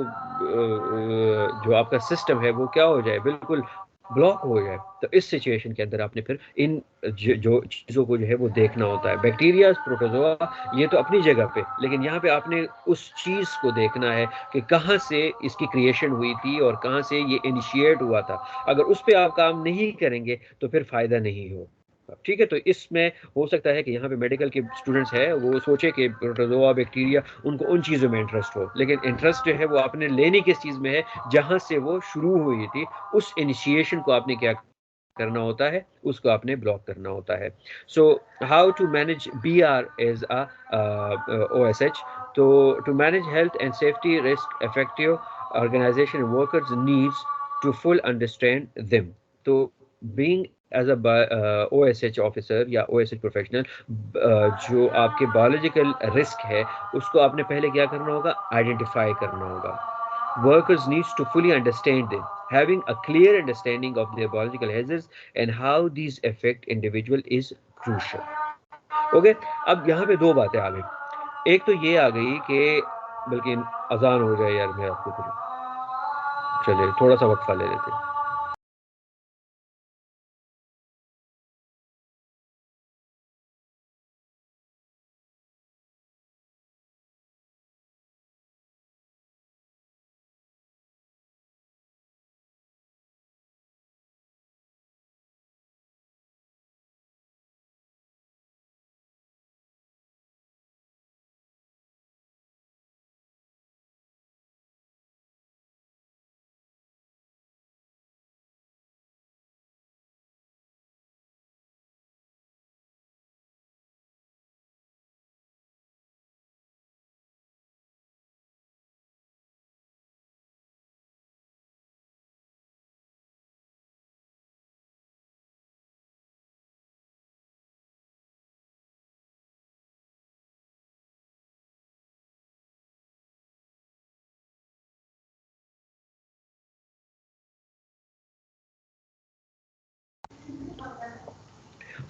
जो आपका सिस्टम है वो क्या हो जाए, बिल्कुल ब्लॉक हो जाए, तो इस सिचुएशन के अंदर आपने फिर इन जो चीज़ों को जो है वो देखना होता है। बैक्टीरिया, प्रोटोजोआ, ये तो अपनी जगह पे, लेकिन यहाँ पे आपने उस चीज़ को देखना है कि कहाँ से इसकी क्रिएशन हुई थी और कहाँ से ये इनिशिएट हुआ था। अगर उस पर आप काम नहीं करेंगे तो फिर फ़ायदा नहीं हो। ठीक है, तो इसमें हो सकता है कि यहाँ पे मेडिकल के स्टूडेंट्स हैं, वो सोचे कि प्रोटोजोआ, बैक्टीरिया, उनको उन चीज़ों में इंटरेस्ट हो, लेकिन इंटरेस्ट जो है वो आपने लेनी किस चीज़ में है, जहाँ से वो शुरू हुई थी, उस इनिशिएशन को आपने क्या करना होता है, उसको आपने ब्लॉक करना होता है। So how to manage be are as a OSH? तो to manage health and safety risk effective organization and workers needs to full understand them. तो being as a OSH officer या OSH प्रोफेशनल, जो आपके biological risk है उसको आपने पहले क्या करना होगा, आइडेंटिफाई करना होगा। Workers needs to fully understand them. Having a clear understanding of their biological hazards and how these affect individual is crucial. Okay, अब यहाँ पे दो बातें आ गई। एक तो ये आ गई कि बल्कि अजान हो जाए यार, मैं आपको चलिए थोड़ा सा वक्फा ले लेते हैं।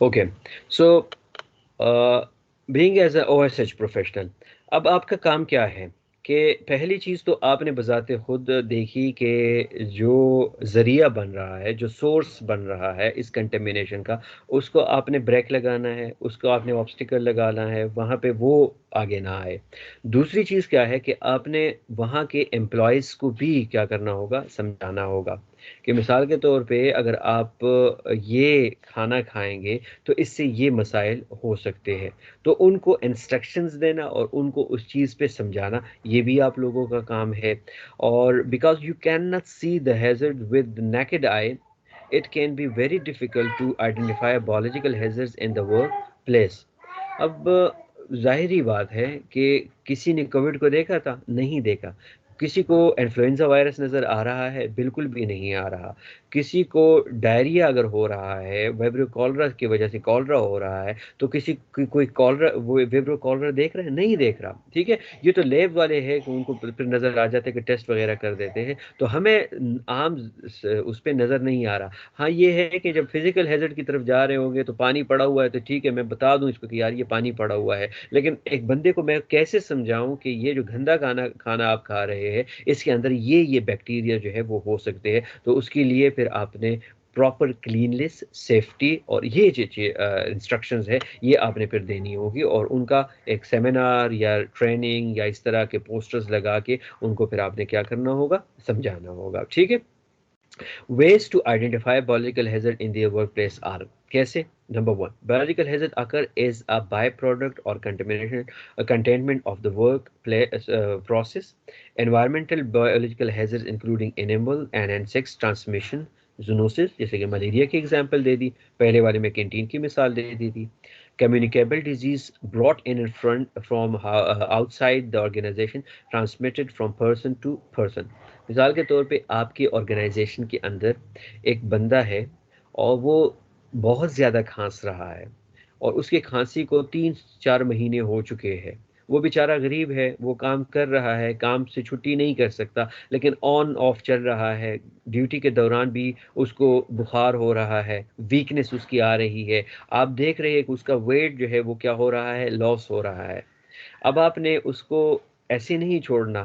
Okay, so being as a OSH professional, अब आपका काम क्या है कि पहली चीज़ तो आपने बजाते खुद देखी कि जो ज़रिया बन रहा है, जो सोर्स बन रहा है इस कंटेमिनेशन का, उसको आपने ब्रेक लगाना है, उसको आपने ऑब्स्टिकल लगाना है, वहाँ पे वो आगे ना आए। दूसरी चीज़ क्या है कि आपने वहाँ के एम्प्लॉयज़ को भी क्या करना होगा, समझाना होगा कि मिसाल के तौर पे अगर आप ये खाना खाएंगे तो इससे ये मसाइल हो सकते हैं। तो उनको इंस्ट्रक्शंस देना और उनको उस चीज़ पे समझाना, ये भी आप लोगों का काम है। और because you can not see the hazard with naked eye, it can be very difficult to identify biological hazards in the workplace. अब ज़ाहिरी बात है कि किसी ने कोविड को देखा था? नहीं देखा। किसी को इन्फ्लुएंजा वायरस नज़र आ रहा है? बिल्कुल भी नहीं आ रहा। किसी को डायरिया अगर हो रहा है, वाइब्रो कॉलरा की वजह से कॉलरा हो रहा है, तो किसी कोई कॉलरा, वो वाइब्रो कॉलरा देख रहा है? नहीं देख रहा, ठीक है? ये तो लैब वाले हैं कि उनको फिर नज़र आ जाता है कि टेस्ट वगैरह कर देते हैं, तो हमें आम उस पर नज़र नहीं आ रहा। हाँ, ये है कि जब फिजिकल हैजर्ड की तरफ जा रहे होंगे तो पानी पड़ा हुआ है तो ठीक है, मैं बता दूं इसको कि यार ये पानी पड़ा हुआ है, लेकिन एक बंदे को मैं कैसे समझाऊं कि ये जो गंदा खाना खाना आप खा रहे हैं, इसके अंदर ये बैक्टीरिया जो है वो हो सकते हैं। तो उसके लिए फिर आपने प्रॉपर क्लीननेस, सेफ्टी और ये जो इंस्ट्रक्शंस है, ये आपने फिर देनी होगी, और उनका एक सेमिनार या ट्रेनिंग या इस तरह के पोस्टर्स लगा के उनको फिर आपने क्या करना होगा, समझाना होगा। ठीक है। Ways to identify biological hazard in their workplace are कैसे? Number one, biological hazard occur as a byproduct or contamination, a containment of the workplace process. Environmental biological hazards including animal and insects transmission, zoonosis, जैसे कि malaria की example दे दी, पहले वाले में canteen की मिसाल दे दी थी। Communicable disease brought in front from outside the organization, transmitted from person to person. मिसाल के तौर पे आपकी ऑर्गेनाइजेशन के अंदर एक बंदा है और वो बहुत ज़्यादा खांस रहा है, और उसकी खांसी को 3-4 महीने हो चुके हैं। वो बेचारा गरीब है, वो काम कर रहा है, काम से छुट्टी नहीं कर सकता, लेकिन ऑन ऑफ चल रहा है। ड्यूटी के दौरान भी उसको बुखार हो रहा है, वीकनेस उसकी आ रही है। आप देख रहे हैं कि उसका वेट जो है वो क्या हो रहा है, लॉस हो रहा है। अब आपने उसको ऐसे नहीं छोड़ना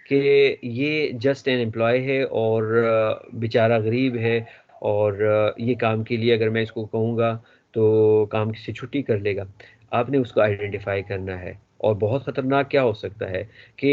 कि ये जस्ट एन एम्प्लॉय है और बेचारा गरीब है और ये काम के लिए अगर मैं इसको कहूँगा तो काम से छुट्टी कर लेगा। आपने उसको आइडेंटिफाई करना है। और बहुत ख़तरनाक क्या हो सकता है कि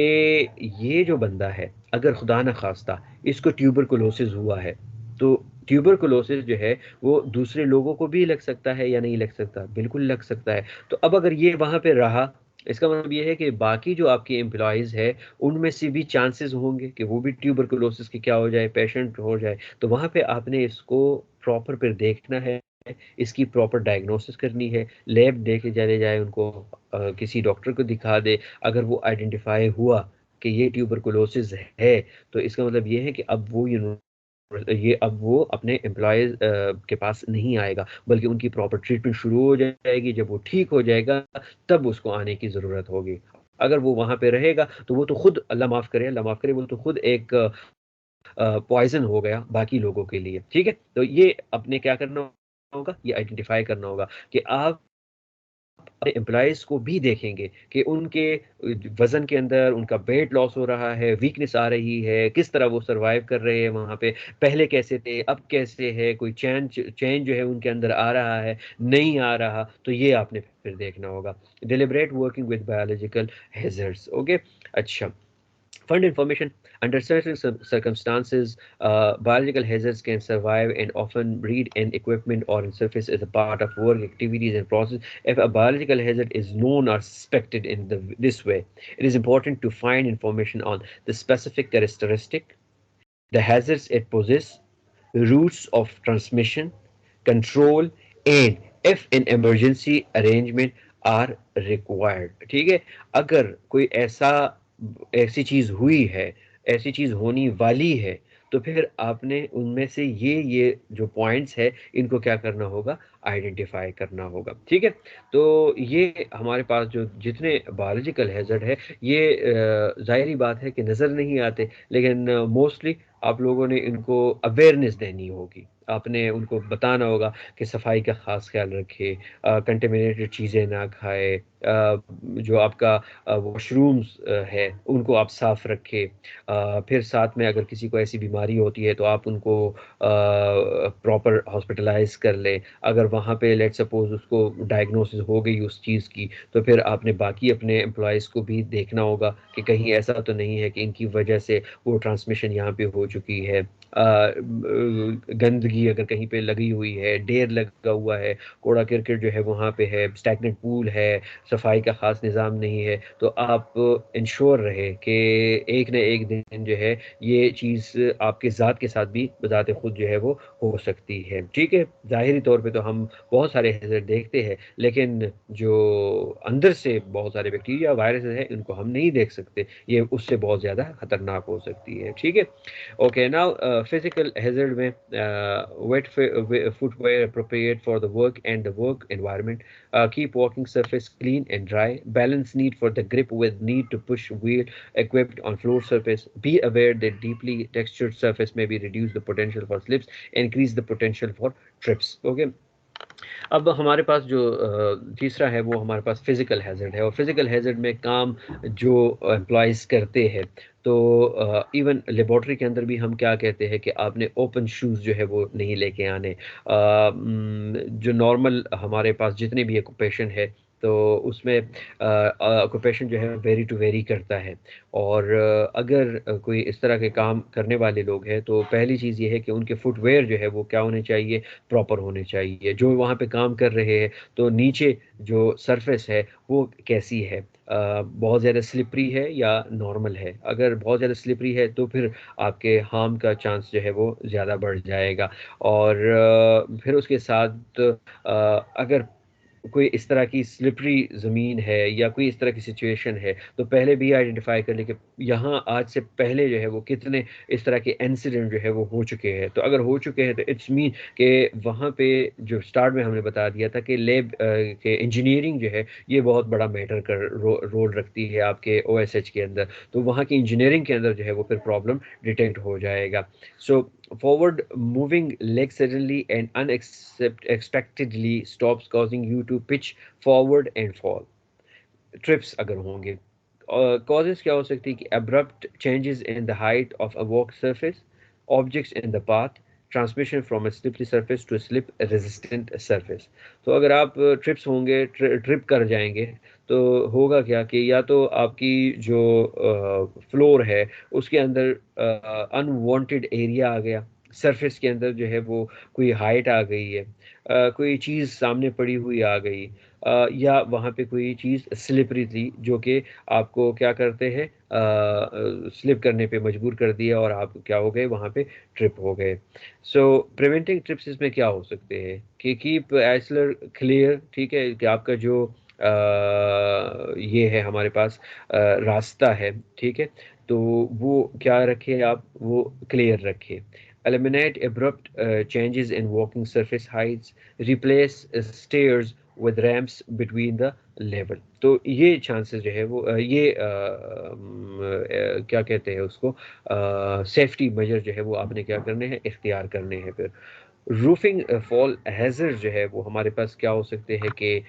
ये जो बंदा है, अगर खुदा न खास्ता इसको ट्यूबरकुलोसिस हुआ है, तो ट्यूबरकुलोसिस जो है वो दूसरे लोगों को भी लग सकता है या नहीं लग सकता? बिल्कुल लग सकता है। तो अब अगर ये वहाँ पे रहा, इसका मतलब ये है कि बाकी जो आपके एम्प्लॉयज़ है, उनमें से भी चांसेस होंगे कि वो भी ट्यूबरकुलोसिस के क्या हो जाए, पेशेंट हो जाए। तो वहाँ पे आपने इसको प्रॉपर फिर देखना है, इसकी प्रॉपर डायग्नोसिस करनी है, लैब देके चले जाए उनको, किसी डॉक्टर को दिखा दे। अगर वो आइडेंटिफाई हुआ कि ये ट्यूबरकुलोसिस है, तो इसका मतलब ये है कि अब वो अपने एम्प्लॉयज़ के पास नहीं आएगा, बल्कि उनकी प्रॉपर ट्रीटमेंट शुरू हो जाएगी। जब वो ठीक हो जाएगा, तब उसको आने की ज़रूरत होगी। अगर वो वहाँ पे रहेगा, तो वो तो खुद अल्लाह माफ़ करे, वो तो खुद एक पॉइज़न हो गया बाकी लोगों के लिए, ठीक है? तो ये आपने क्या करना होगा, ये आइडेंटिफ़ाई करना होगा कि आप अपने एम्प्लॉइज़ को भी देखेंगे कि उनके वज़न के अंदर उनका वेट लॉस हो रहा है, वीकनेस आ रही है, किस तरह वो सर्वाइव कर रहे हैं वहाँ पे, पहले कैसे थे, अब कैसे है, कोई चेंज जो है उनके अंदर आ रहा है, नहीं आ रहा, तो ये आपने फिर देखना होगा। Deliberate working with biological hazards, okay? अच्छा। Fund information. Under certain circumstances, biological hazards can survive and often breed in equipment or in surface as a part of work activities and process. If a biological hazard is known or suspected in this way, it is important to find information on the specific characteristic, the hazards it poses, routes of transmission, control, and if an emergency arrangement are required. ठीक है? अगर कोई ऐसी चीज हुई है, ऐसी चीज होने वाली है, तो फिर आपने उनमें से ये जो पॉइंट्स है, इनको क्या करना होगा, आइडेंटिफाई करना होगा। ठीक है? तो ये हमारे पास जो जितने बायोलॉजिकल हैजर्ड है, ये जाहिर बात है कि नज़र नहीं आते, लेकिन मोस्टली आप लोगों ने इनको अवेयरनेस देनी होगी। आपने उनको बताना होगा कि सफाई का ख़ास ख्याल रखें, कंटेमिनेटेड चीज़ें ना खाएँ, जो आपका वॉशरूम्स है, उनको आप साफ़ रखें। फिर साथ में अगर किसी को ऐसी बीमारी होती है, तो आप उनको प्रॉपर हॉस्पिटलाइज़ कर लें। अगर वहाँ पे लेट्स सपोज़ उसको डायग्नोसिस हो गई उस चीज़ की, तो फिर आपने बाकी अपने एम्प्लॉइज़ को भी देखना होगा कि कहीं ऐसा तो नहीं है कि इनकी वजह से वो ट्रांसमिशन यहाँ पे हो चुकी है। गंदगी अगर कहीं पे लगी हुई है, ढेर लगा हुआ है, कूड़ा-करकट जो है वहाँ पे है, स्टैग्नेंट पूल है, सफाई का ख़ास निज़ाम नहीं है, तो आप इंश्योर रहे कि एक न एक दिन जो है ये चीज़ आपके ज़ात के साथ भी बज़ाते खुद जो है वो हो सकती है। ठीक है? ज़ाहिरी तौर पे तो हम बहुत सारे हैज़र्ड देखते हैं, लेकिन जो अंदर से बहुत सारे बैक्टीरिया, वायरसेस हैं, इनको हम नहीं देख सकते। ये उससे बहुत ज़्यादा खतरनाक हो सकती है। ठीक है? Okay, now physical hazard में footwear appropriate for the work and the work environment. Keep walking surface clean and dry. Balance need for the grip with need to push wheel equipped on floor surface. Be aware that deeply textured surface may be reduce the potential for slips, increase the potential for trips. Okay. अब हमारे पास जो तीसरा है वो हमारे पास physical hazard है, और फिज़िकल हैज़र्ड में काम जो एम्प्लॉइज़ करते हैं, तो इवन लेबॉर्ट्री के अंदर भी हम क्या कहते हैं कि आपने ओपन शूज़ जो है वो नहीं लेके आने। जो नॉर्मल हमारे पास जितने भी ऑक्यूपेशन है, तो उसमें ऑक्यूपेशन जो है वेरी टू वेरी करता है। और अगर कोई इस तरह के काम करने वाले लोग हैं, तो पहली चीज़ ये है कि उनके फुटवियर जो है वो क्या होने चाहिए, प्रॉपर होने चाहिए। जो वहाँ पे काम कर रहे हैं, तो नीचे जो सरफेस है वो कैसी है, बहुत ज़्यादा स्लिपरी है या नॉर्मल है। अगर बहुत ज़्यादा स्लिपरी है, तो फिर आपके हार्म का चांस जो है वो ज़्यादा बढ़ जाएगा। और फिर उसके साथ अगर कोई इस तरह की स्लिपरी ज़मीन है या कोई इस तरह की सिचुएशन है, तो पहले भी आइडेंटिफ़ाई कर लें कि यहाँ आज से पहले जो है वो कितने इस तरह के इंसिडेंट जो है वो हो चुके हैं। तो अगर हो चुके हैं, तो इट्स मीन कि वहाँ पे जो स्टार्ट में हमने बता दिया था कि लैब के इंजीनियरिंग जो है ये बहुत बड़ा मैटर रोल रखती है आपके ओएसएच के अंदर। तो वहाँ की इंजीनियरिंग के अंदर जो है वो फिर प्रॉब्लम डिटेक्ट हो जाएगा। सो forward moving leg suddenly and unexpectedly stops causing you to pitch forward and fall. Trips अगर होंगे, causes क्या हो सकती है कि abrupt changes in the height of a walk surface, objects in the path, transmission from a slippery surface to slip resistant surface. तो अगर आप ट्रिप्स होंगे, ट्रिप कर जाएंगे, तो होगा क्या कि या तो आपकी जो फ्लोर है उसके अंदर अनवांटेड एरिया आ गया, सरफेस के अंदर जो है वो कोई हाइट आ गई है, कोई चीज़ सामने पड़ी हुई आ गई, या वहाँ पे कोई चीज़ स्लिपरी थी जो कि आपको क्या करते हैं, स्लिप करने पे मजबूर कर दिया और आप क्या हो गए, वहाँ पे ट्रिप हो गए। सो प्रिवेंटिंग ट्रिप्स इसमें क्या हो सकते हैं कि कीप एक्सेलर क्लियर, ठीक है, कि आपका जो ये है हमारे पास रास्ता है, ठीक है, तो वो क्या रखें आप, वो क्लियर रखें। Eliminate abrupt changes in walking surface heights. Replace stairs with ramps between the level. तो ये चांसेस जो है वो क्या कहते हैं उसको, सेफ्टी मेजर जो है वो आपने क्या करने हैं, इख्तियार करने हैं। फिर रूफिंग फॉल हैजर्ड जो है वो हमारे पास क्या हो सकते हैं कि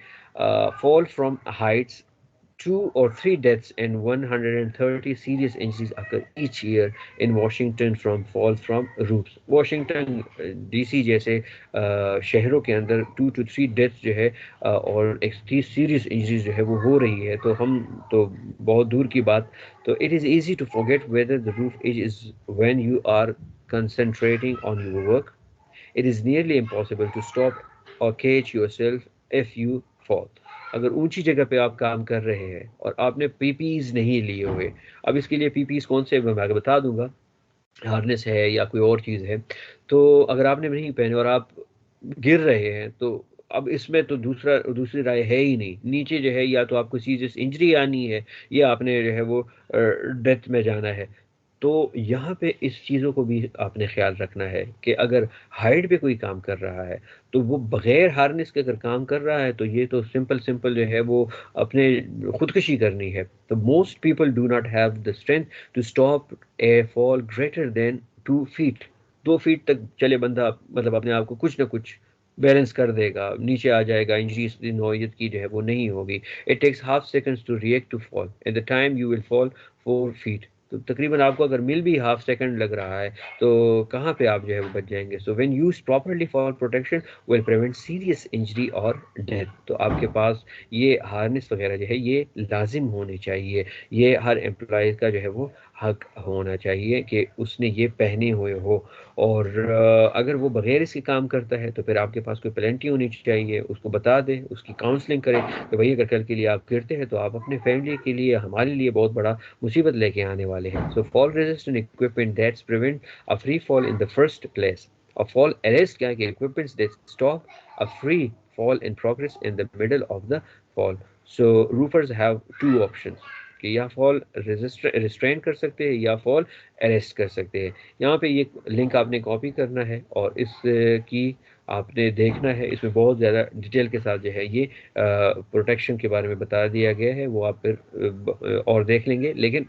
fall from Heights, 2 or 3 deaths and 130 serious injuries occur each year in Washington from fall from roofs. Washington DC जैसे शहरों के अंदर 2 to 3 डेथ्स जो है और 30 सीरियस इंजरीज जो है वो हो रही है, तो हम तो बहुत दूर की बात। तो it is easy to forget whether the roof is when you are concentrating on your work. It is nearly impossible to stop or catch yourself if you fall. अगर ऊंची जगह पे आप काम कर रहे हैं और आपने पीपीज नहीं लिए हुए, अब इसके लिए पीपीज कौन से मैं आगे बता दूंगा, हार्नेस है या कोई और चीज़ है, तो अगर आपने नहीं पहने और आप गिर रहे हैं, तो अब इसमें तो दूसरी राय है ही नहीं, नीचे जो है या तो आपको सीरियस इंजरी आनी है या आपने जो है वो डेथ में जाना है। तो यहाँ पे इस चीज़ों को भी आपने ख्याल रखना है कि अगर हाइट पे कोई काम कर रहा है तो वो बगैर हार्नेस के अगर काम कर रहा है, तो ये तो सिंपल सिंपल जो है वो अपने खुदकशी करनी है। तो most people do not have the strength to stop a fall greater than 2 feet. 2 feet तक चले बंदा, मतलब अपने आप को कुछ ना कुछ बैलेंस कर देगा, नीचे आ जाएगा, इंजरी इस नौयत की जो है वो नहीं होगी। It takes half seconds to react to fall at the time you will fall 4 feet. तो तकरीबन आपको अगर मिल भी हाफ सेकंड लग रहा है, तो कहाँ पे आप जो है वो बच जाएंगे। So when use properly for protection will prevent serious injury और डेथ। तो आपके पास ये हार्नेस वगैरह जो है ये लाजिम होने चाहिए, ये हर एम्प्लॉय का जो है वो हक होना चाहिए कि उसने ये पहने हुए हो। और अगर वो बगैर इसके काम करता है तो फिर आपके पास कोई प्लेंटी होनी चाहिए, उसको बता दें, उसकी काउंसलिंग करें कि भाई अगर कल के लिए आप गिरते हैं तो आप अपने फैमिली के लिए, हमारे लिए बहुत बड़ा मुसीबत लेके आने वाले हैं। सो fall resistant equipment that's prevent a free fall in the first place. A fall arrest क्या है कि equipments that stop a free fall in progress in the middle of the fall. So roofers have 2 options कि या fall restrain कर सकते हैं या fall arrest कर सकते हैं। यहाँ पे ये लिंक आपने कॉपी करना है और इसकी आपने देखना है, इसमें बहुत ज़्यादा डिटेल के साथ जो है ये प्रोटेक्शन के बारे में बता दिया गया है, वो आप फिर और देख लेंगे। लेकिन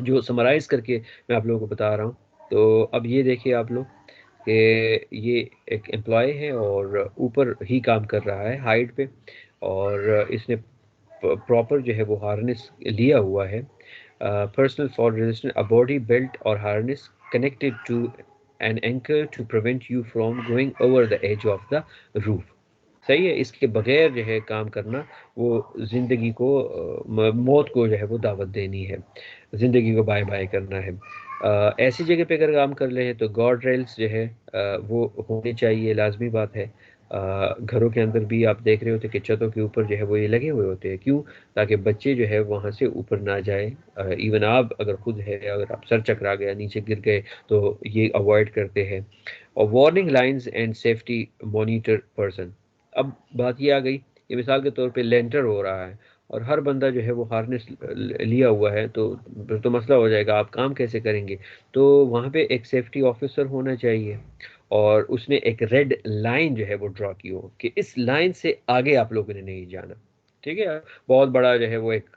जो समराइज़ करके मैं आप लोगों को बता रहा हूँ, तो अब ये देखिए आप लोग कि ये एक एम्प्लॉय है और ऊपर ही काम कर रहा है हाइट पे, और इसने प्रॉपर जो है वो हार्नेस लिया हुआ है। Personal fall resistant, a body belt और harness connected to an anchor to prevent you from going over the edge of the roof. सही है, इसके बगैर जो है काम करना वो ज़िंदगी को मौत को जो है वो दावत देनी है, ज़िंदगी को बाय बाय करना है। ऐसी जगह पे अगर काम कर रहे हैं तो गार्ड रेल्स जो है वो होने चाहिए, लाजमी बात है। घरों के अंदर भी आप देख रहे होते कि छतों के ऊपर जो है वो ये लगे हुए होते हैं, क्यों, ताकि बच्चे जो है वहाँ से ऊपर ना जाए। इवन आप अगर खुद है, अगर आप सर चकरा गया, नीचे गिर गए, तो ये अवॉइड करते हैं। और warning lines and safety monitor person. अब बात ये आ गई कि मिसाल के तौर पे लेंटर हो रहा है और हर बंदा जो है वो हार्नेस लिया हुआ है, तो फिर तो मसला हो जाएगा, आप काम कैसे करेंगे। तो वहाँ पे एक सेफ्टी ऑफिसर होना चाहिए और उसने एक रेड लाइन जो है वो ड्रॉ की हो कि इस लाइन से आगे आप लोगों ने नहीं जाना। ठीक है, बहुत बड़ा जो है वो एक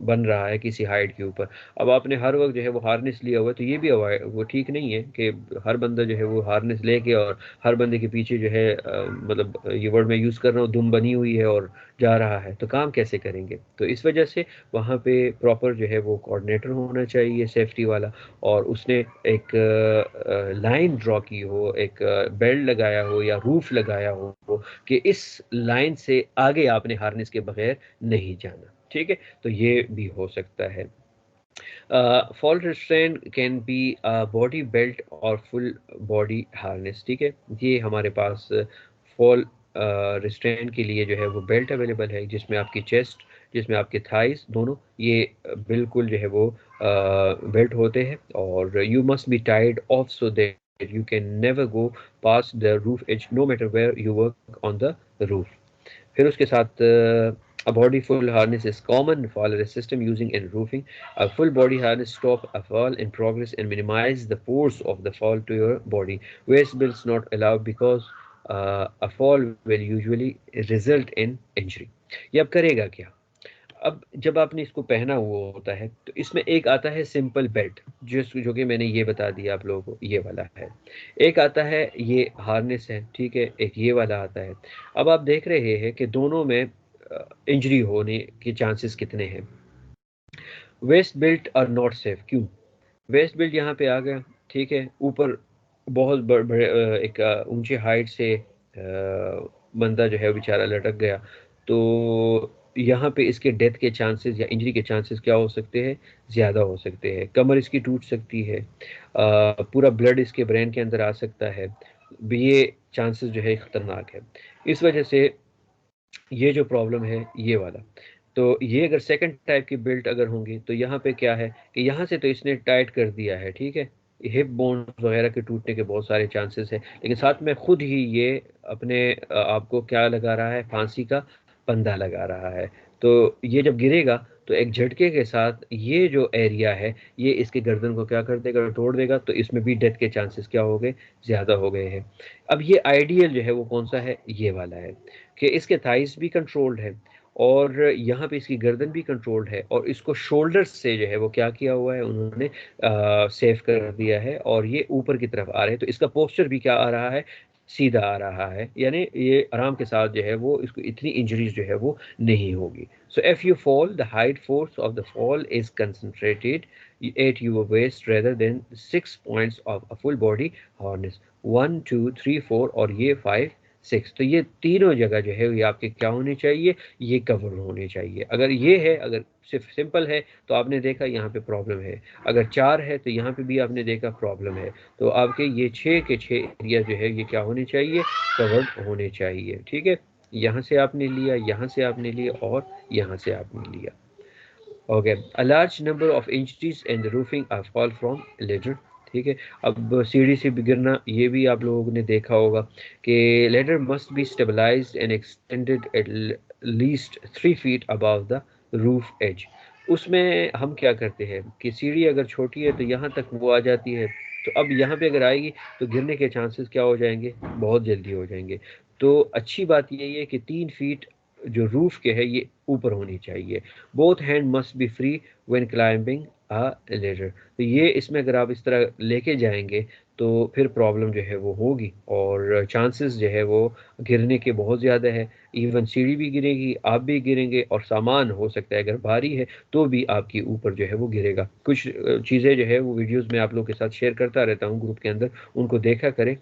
बन रहा है किसी हाइट के ऊपर। अब आपने हर वक्त जो है वो हार्नेस लिया हुआ है, तो ये भी वो ठीक नहीं है कि हर बंदा जो है वो हार्नेस लेके और हर बंदे के पीछे जो है मतलब ये वर्ड मैं यूज़ कर रहा हूँ, दुम बनी हुई है और जा रहा है तो काम कैसे करेंगे। तो इस वजह से वहाँ पे प्रॉपर जो है वो कोऑर्डिनेटर होना चाहिए सेफ्टी वाला, और उसने एक लाइन ड्रॉ की हो, एक बेल्ट लगाया हो या रूफ लगाया हो कि इस लाइन से आगे आपने हार्नेस के बगैर नहीं जाना, ठीक है। तो ये भी हो सकता है। Fall restrain can be body belt और फुल बॉडी हार्नेस, ठीक है। ये हमारे पास फॉल रिस्ट्रेन के लिए जो है वो बेल्ट अवेलेबल है, जिसमें आपकी चेस्ट, जिसमें आपके थाइस दोनों ये बिल्कुल जो है वो बेल्ट होते हैं, और you must be tied off so that you can never go pass the roof edge no matter where you work on the roof. फिर उसके साथ a body full harness is common for a system using in roofing. A full body harness stop a fall in progress and minimize the force of the fall to your body. Waist belts not allowed because a fall will usually result in injury. ये अब करेगा क्या? अब जब आपने इसको पहना हुआ होता है तो इसमें एक आता है सिंपल बेल्ट, जो कि मैंने ये बता दिया आप लोगों को, ये वाला है। एक आता है ये हार्नेस है, ठीक है, एक ये वाला आता है। अब आप देख रहे हैं कि दोनों में इंजरी होने के चांसेस कितने हैं। Waist belt are not safe, क्यों? वेस्ट बेल्ट यहाँ पे आ गया, ठीक है, ऊपर बहुत बड़े एक ऊंचे हाइट से बंदा जो है बेचारा लटक गया, तो यहाँ पे इसके डेथ के चांसेस या इंजरी के चांसेस क्या हो सकते हैं, ज़्यादा हो सकते हैं। कमर इसकी टूट सकती है, पूरा ब्लड इसके ब्रेन के अंदर आ सकता है। ये चांसेस जो है ख़तरनाक है। इस वजह से ये जो प्रॉब्लम है ये वाला, तो ये अगर सेकंड टाइप की बिल्ट अगर होंगी तो यहाँ पे क्या है कि यहाँ से तो इसने टाइट कर दिया है, ठीक है, हिप बोन्स वगैरह के टूटने के बहुत सारे चांसेस हैं, लेकिन साथ में खुद ही ये अपने आपको क्या लगा रहा है, फांसी का पंदा लगा रहा है। तो ये जब गिरेगा तो एक झटके के साथ ये जो एरिया है ये इसके गर्दन को क्या कर देगा, तोड़ देगा, तो इसमें भी डेथ के चांसेस क्या हो गए, ज़्यादा हो गए हैं। अब ये आइडियल जो है वो कौन सा है, ये वाला है कि इसके थाइस भी कंट्रोल्ड है और यहाँ पे इसकी गर्दन भी कंट्रोल्ड है, और इसको शोल्डर से जो है वो क्या किया हुआ है उन्होंने सेव कर दिया है, और ये ऊपर की तरफ आ रहे हैं, तो इसका पोस्चर भी क्या आ रहा है, सीधा आ रहा है, यानी ये आराम के साथ जो है वो इसको इतनी इंजरीज जो है वो नहीं होगी। So if you fall the height force of the fall is concentrated at your waist rather than 6 points of a full body harness, 1 2 3 4 और ये 5 6, तो ये तीनों जगह जो है ये आपके क्या होनी चाहिए, ये कवर होने चाहिए। अगर ये है, अगर सिर्फ सिंपल है तो आपने देखा यहाँ पे प्रॉब्लम है, अगर 4 है तो यहाँ पे भी आपने देखा प्रॉब्लम है, तो आपके ये 6 के 6 एरिया जो है ये क्या होने चाहिए, कवर्ड होने चाहिए, ठीक है। यहाँ से आपने लिया, यहाँ से आपने लिया और यहाँ से आपने लिया। Okay, a large number of injuries in the roofing are fall from ladder, ठीक है। अब सीढ़ी से गिरना ये भी आप लोगों ने देखा होगा कि ladder must be stabilised and extended at least 3 feet above the roof edge. उसमें हम क्या करते हैं कि सीढ़ी अगर छोटी है तो यहाँ तक वो आ जाती है, तो अब यहाँ पे अगर आएगी तो गिरने के चांसेस क्या हो जाएंगे, बहुत जल्दी हो जाएंगे। तो अच्छी बात यही है कि 3 फीट जो रूफ के है ये ऊपर होनी चाहिए। Both hand must be free when climbing a ladder. तो ये इसमें अगर आप इस तरह लेके जाएंगे तो फिर प्रॉब्लम जो है वो होगी, और चांसेस जो है वो गिरने के बहुत ज़्यादा है। इवन सीढ़ी भी गिरेगी, आप भी गिरेंगे, और सामान हो सकता है अगर भारी है तो भी आपके ऊपर जो है वो गिरेगा। कुछ चीज़ें जो है वो वीडियोज़ में आप लोग के साथ शेयर करता रहता हूँ ग्रुप के अंदर, उनको देखा करें,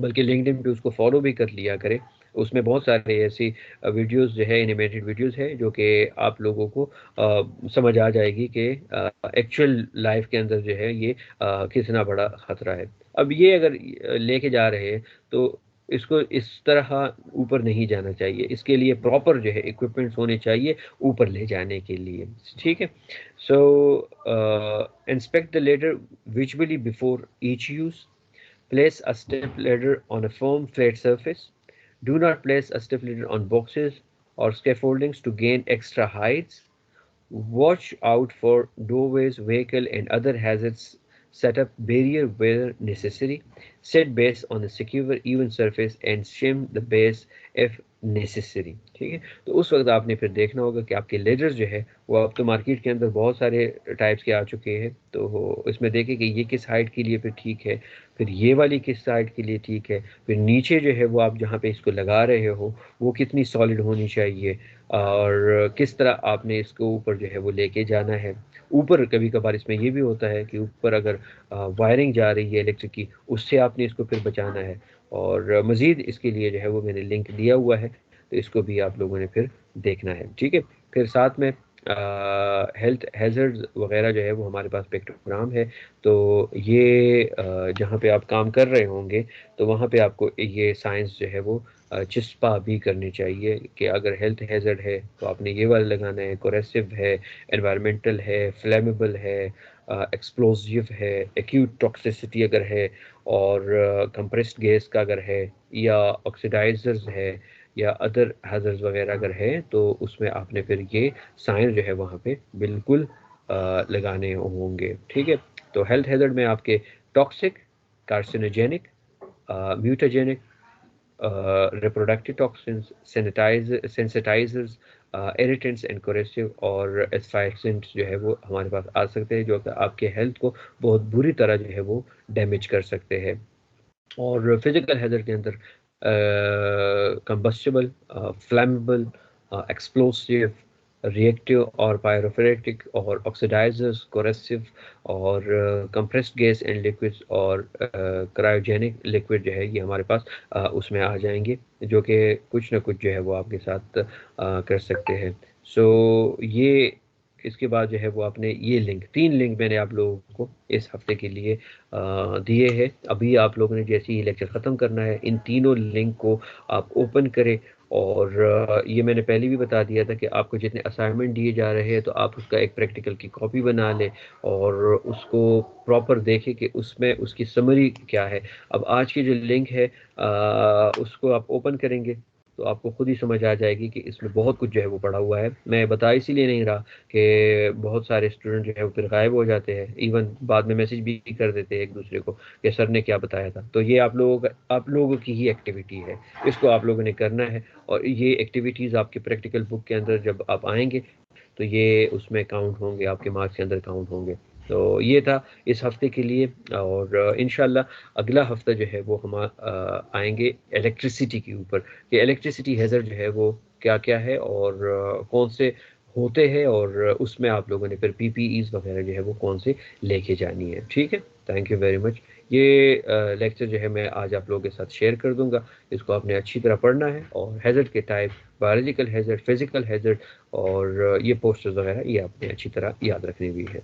बल्कि लिंक्डइन पे उसको फॉलो भी कर लिया करें। उसमें बहुत सारे ऐसी वीडियोस जो है, एनिमेटेड वीडियोस है, जो कि आप लोगों को समझ आ जाएगी कि एक्चुअल लाइफ के अंदर जो है ये कितना बड़ा खतरा है। अब ये अगर लेके जा रहे हैं तो इसको इस तरह ऊपर नहीं जाना चाहिए, इसके लिए प्रॉपर जो है इक्विपमेंट्स होने चाहिए ऊपर ले जाने के लिए, ठीक है। So inspect the ladder visually before each use. Place a step ladder on a firm flat surface. Do not place a step ladder on boxes or scaffoldings to gain extra heights. Watch out for doorways, vehicle and other hazards. Set up barrier where necessary. Set base on the secure even surface and shim the base if necessary. ठीक है, तो उस वक्त आपने फिर देखना होगा कि आपके लेजर्स जो है वो अब तो मार्केट के अंदर बहुत सारे टाइप्स के आ चुके हैं, तो इसमें देखें कि ये किस हाइट के लिए फिर ठीक है, फिर ये वाली किस हाइट के लिए ठीक है, फिर नीचे जो है वो आप जहाँ पे इसको लगा रहे हो वो कितनी सॉलिड होनी चाहिए, और किस तरह आपने इसको ऊपर जो है वो लेके जाना है। ऊपर कभी कभार इसमें ये भी होता है कि ऊपर अगर वायरिंग जा रही है इलेक्ट्रिक की, उससे आपने इसको फिर बचाना है, और मज़ीद इसके लिए जो है वो मैंने लिंक दिया हुआ है, तो इसको भी आप लोगों ने फिर देखना है। ठीक है, फिर साथ में हेल्थ हैज़र्ड्स वगैरह जो है वो हमारे पास पिक्टोग्राम है, तो ये जहाँ पे आप काम कर रहे होंगे तो वहाँ पे आपको ये साइंस जो है वो चिस्पा भी करनी चाहिए कि अगर हेल्थ हैज़र्ड है तो आपने ये वाला लगाना है, कोरेसिव है, एनवायरमेंटल है, फ्लेमेबल है, एक्सप्लोजिव है, एक्यूट टॉक्सिसिटी अगर है, और कंप्रेस्ड गैस का अगर है, या ऑक्सीडाइजर्स है, या अदर हैजर्स वगैरह अगर है, तो उसमें आपने फिर ये साइन जो है वहाँ पे बिल्कुल लगाने होंगे। ठीक है, तो हेल्थ हैजर्ड में आपके toxic, carcinogenic, mutagenic, reproductive toxins, sensitizers, irritants and corrosive और asphyxiants जो है वो हमारे पास आ सकते हैं, जो कि आपके हेल्थ को बहुत बुरी तरह जो है वो डैमेज कर सकते हैं। और फिजिकल हैजर्ड के अंदर कंबस्टिबल, फ्लैमेबल, एक्सप्लोसिव, रिएक्टिव और पायरोफेरेटिक और ऑक्सीडाइजर्स, कोरेसिव और कंप्रेस्ड गैस एंड लिक्विड्स और क्रायोजेनिक लिक्विड जो है ये हमारे पास उसमें आ जाएंगे, जो कि कुछ ना कुछ जो है वो आपके साथ कर सकते हैं। सो ये इसके बाद जो है वो आपने ये लिंक, 3 लिंक मैंने आप लोगों को इस हफ्ते के लिए दिए हैं। अभी आप लोगों ने जैसे ही लेक्चर ख़त्म करना है इन तीनों लिंक को आप ओपन करें, और ये मैंने पहले भी बता दिया था कि आपको जितने असाइनमेंट दिए जा रहे हैं तो आप उसका एक प्रैक्टिकल की कॉपी बना लें और उसको प्रॉपर देखें कि उसमें उसकी समरी क्या है। अब आज की जो लिंक है उसको आप ओपन करेंगे तो आपको खुद ही समझ आ जाएगी कि इसमें बहुत कुछ जो है वो पड़ा हुआ है। मैं बता इसीलिए नहीं रहा कि बहुत सारे स्टूडेंट जो है वो फिर गायब हो जाते हैं, इवन बाद में मैसेज भी कर देते हैं एक दूसरे को कि सर ने क्या बताया था। तो ये आप लोगों की ही एक्टिविटी है, इसको आप लोगों ने करना है, और ये एक्टिविटीज़ आपके प्रैक्टिकल बुक के अंदर जब आप आएंगे तो ये उसमें काउंट होंगे, आपके मार्क्स के अंदर काउंट होंगे। तो ये था इस हफ्ते के लिए, और इंशाल्लाह अगला हफ्ता जो है वो हम आएंगे इलेक्ट्रिसिटी के ऊपर, कि इलेक्ट्रिसिटी हैज़र्ड जो है वो क्या क्या है और कौन से होते हैं, और उसमें आप लोगों ने फिर पीपीईज वगैरह जो है वो कौन से लेके जानी है। ठीक है, थैंक यू वेरी मच। ये लेक्चर जो है मैं आज आप लोगों के साथ शेयर कर दूंगा, इसको आपने अच्छी तरह पढ़ना है, और हैज़र्ड के type, biological hazard, physical hazard और ये पोस्टर्स वगैरह ये आपने अच्छी तरह याद रखनी भी है।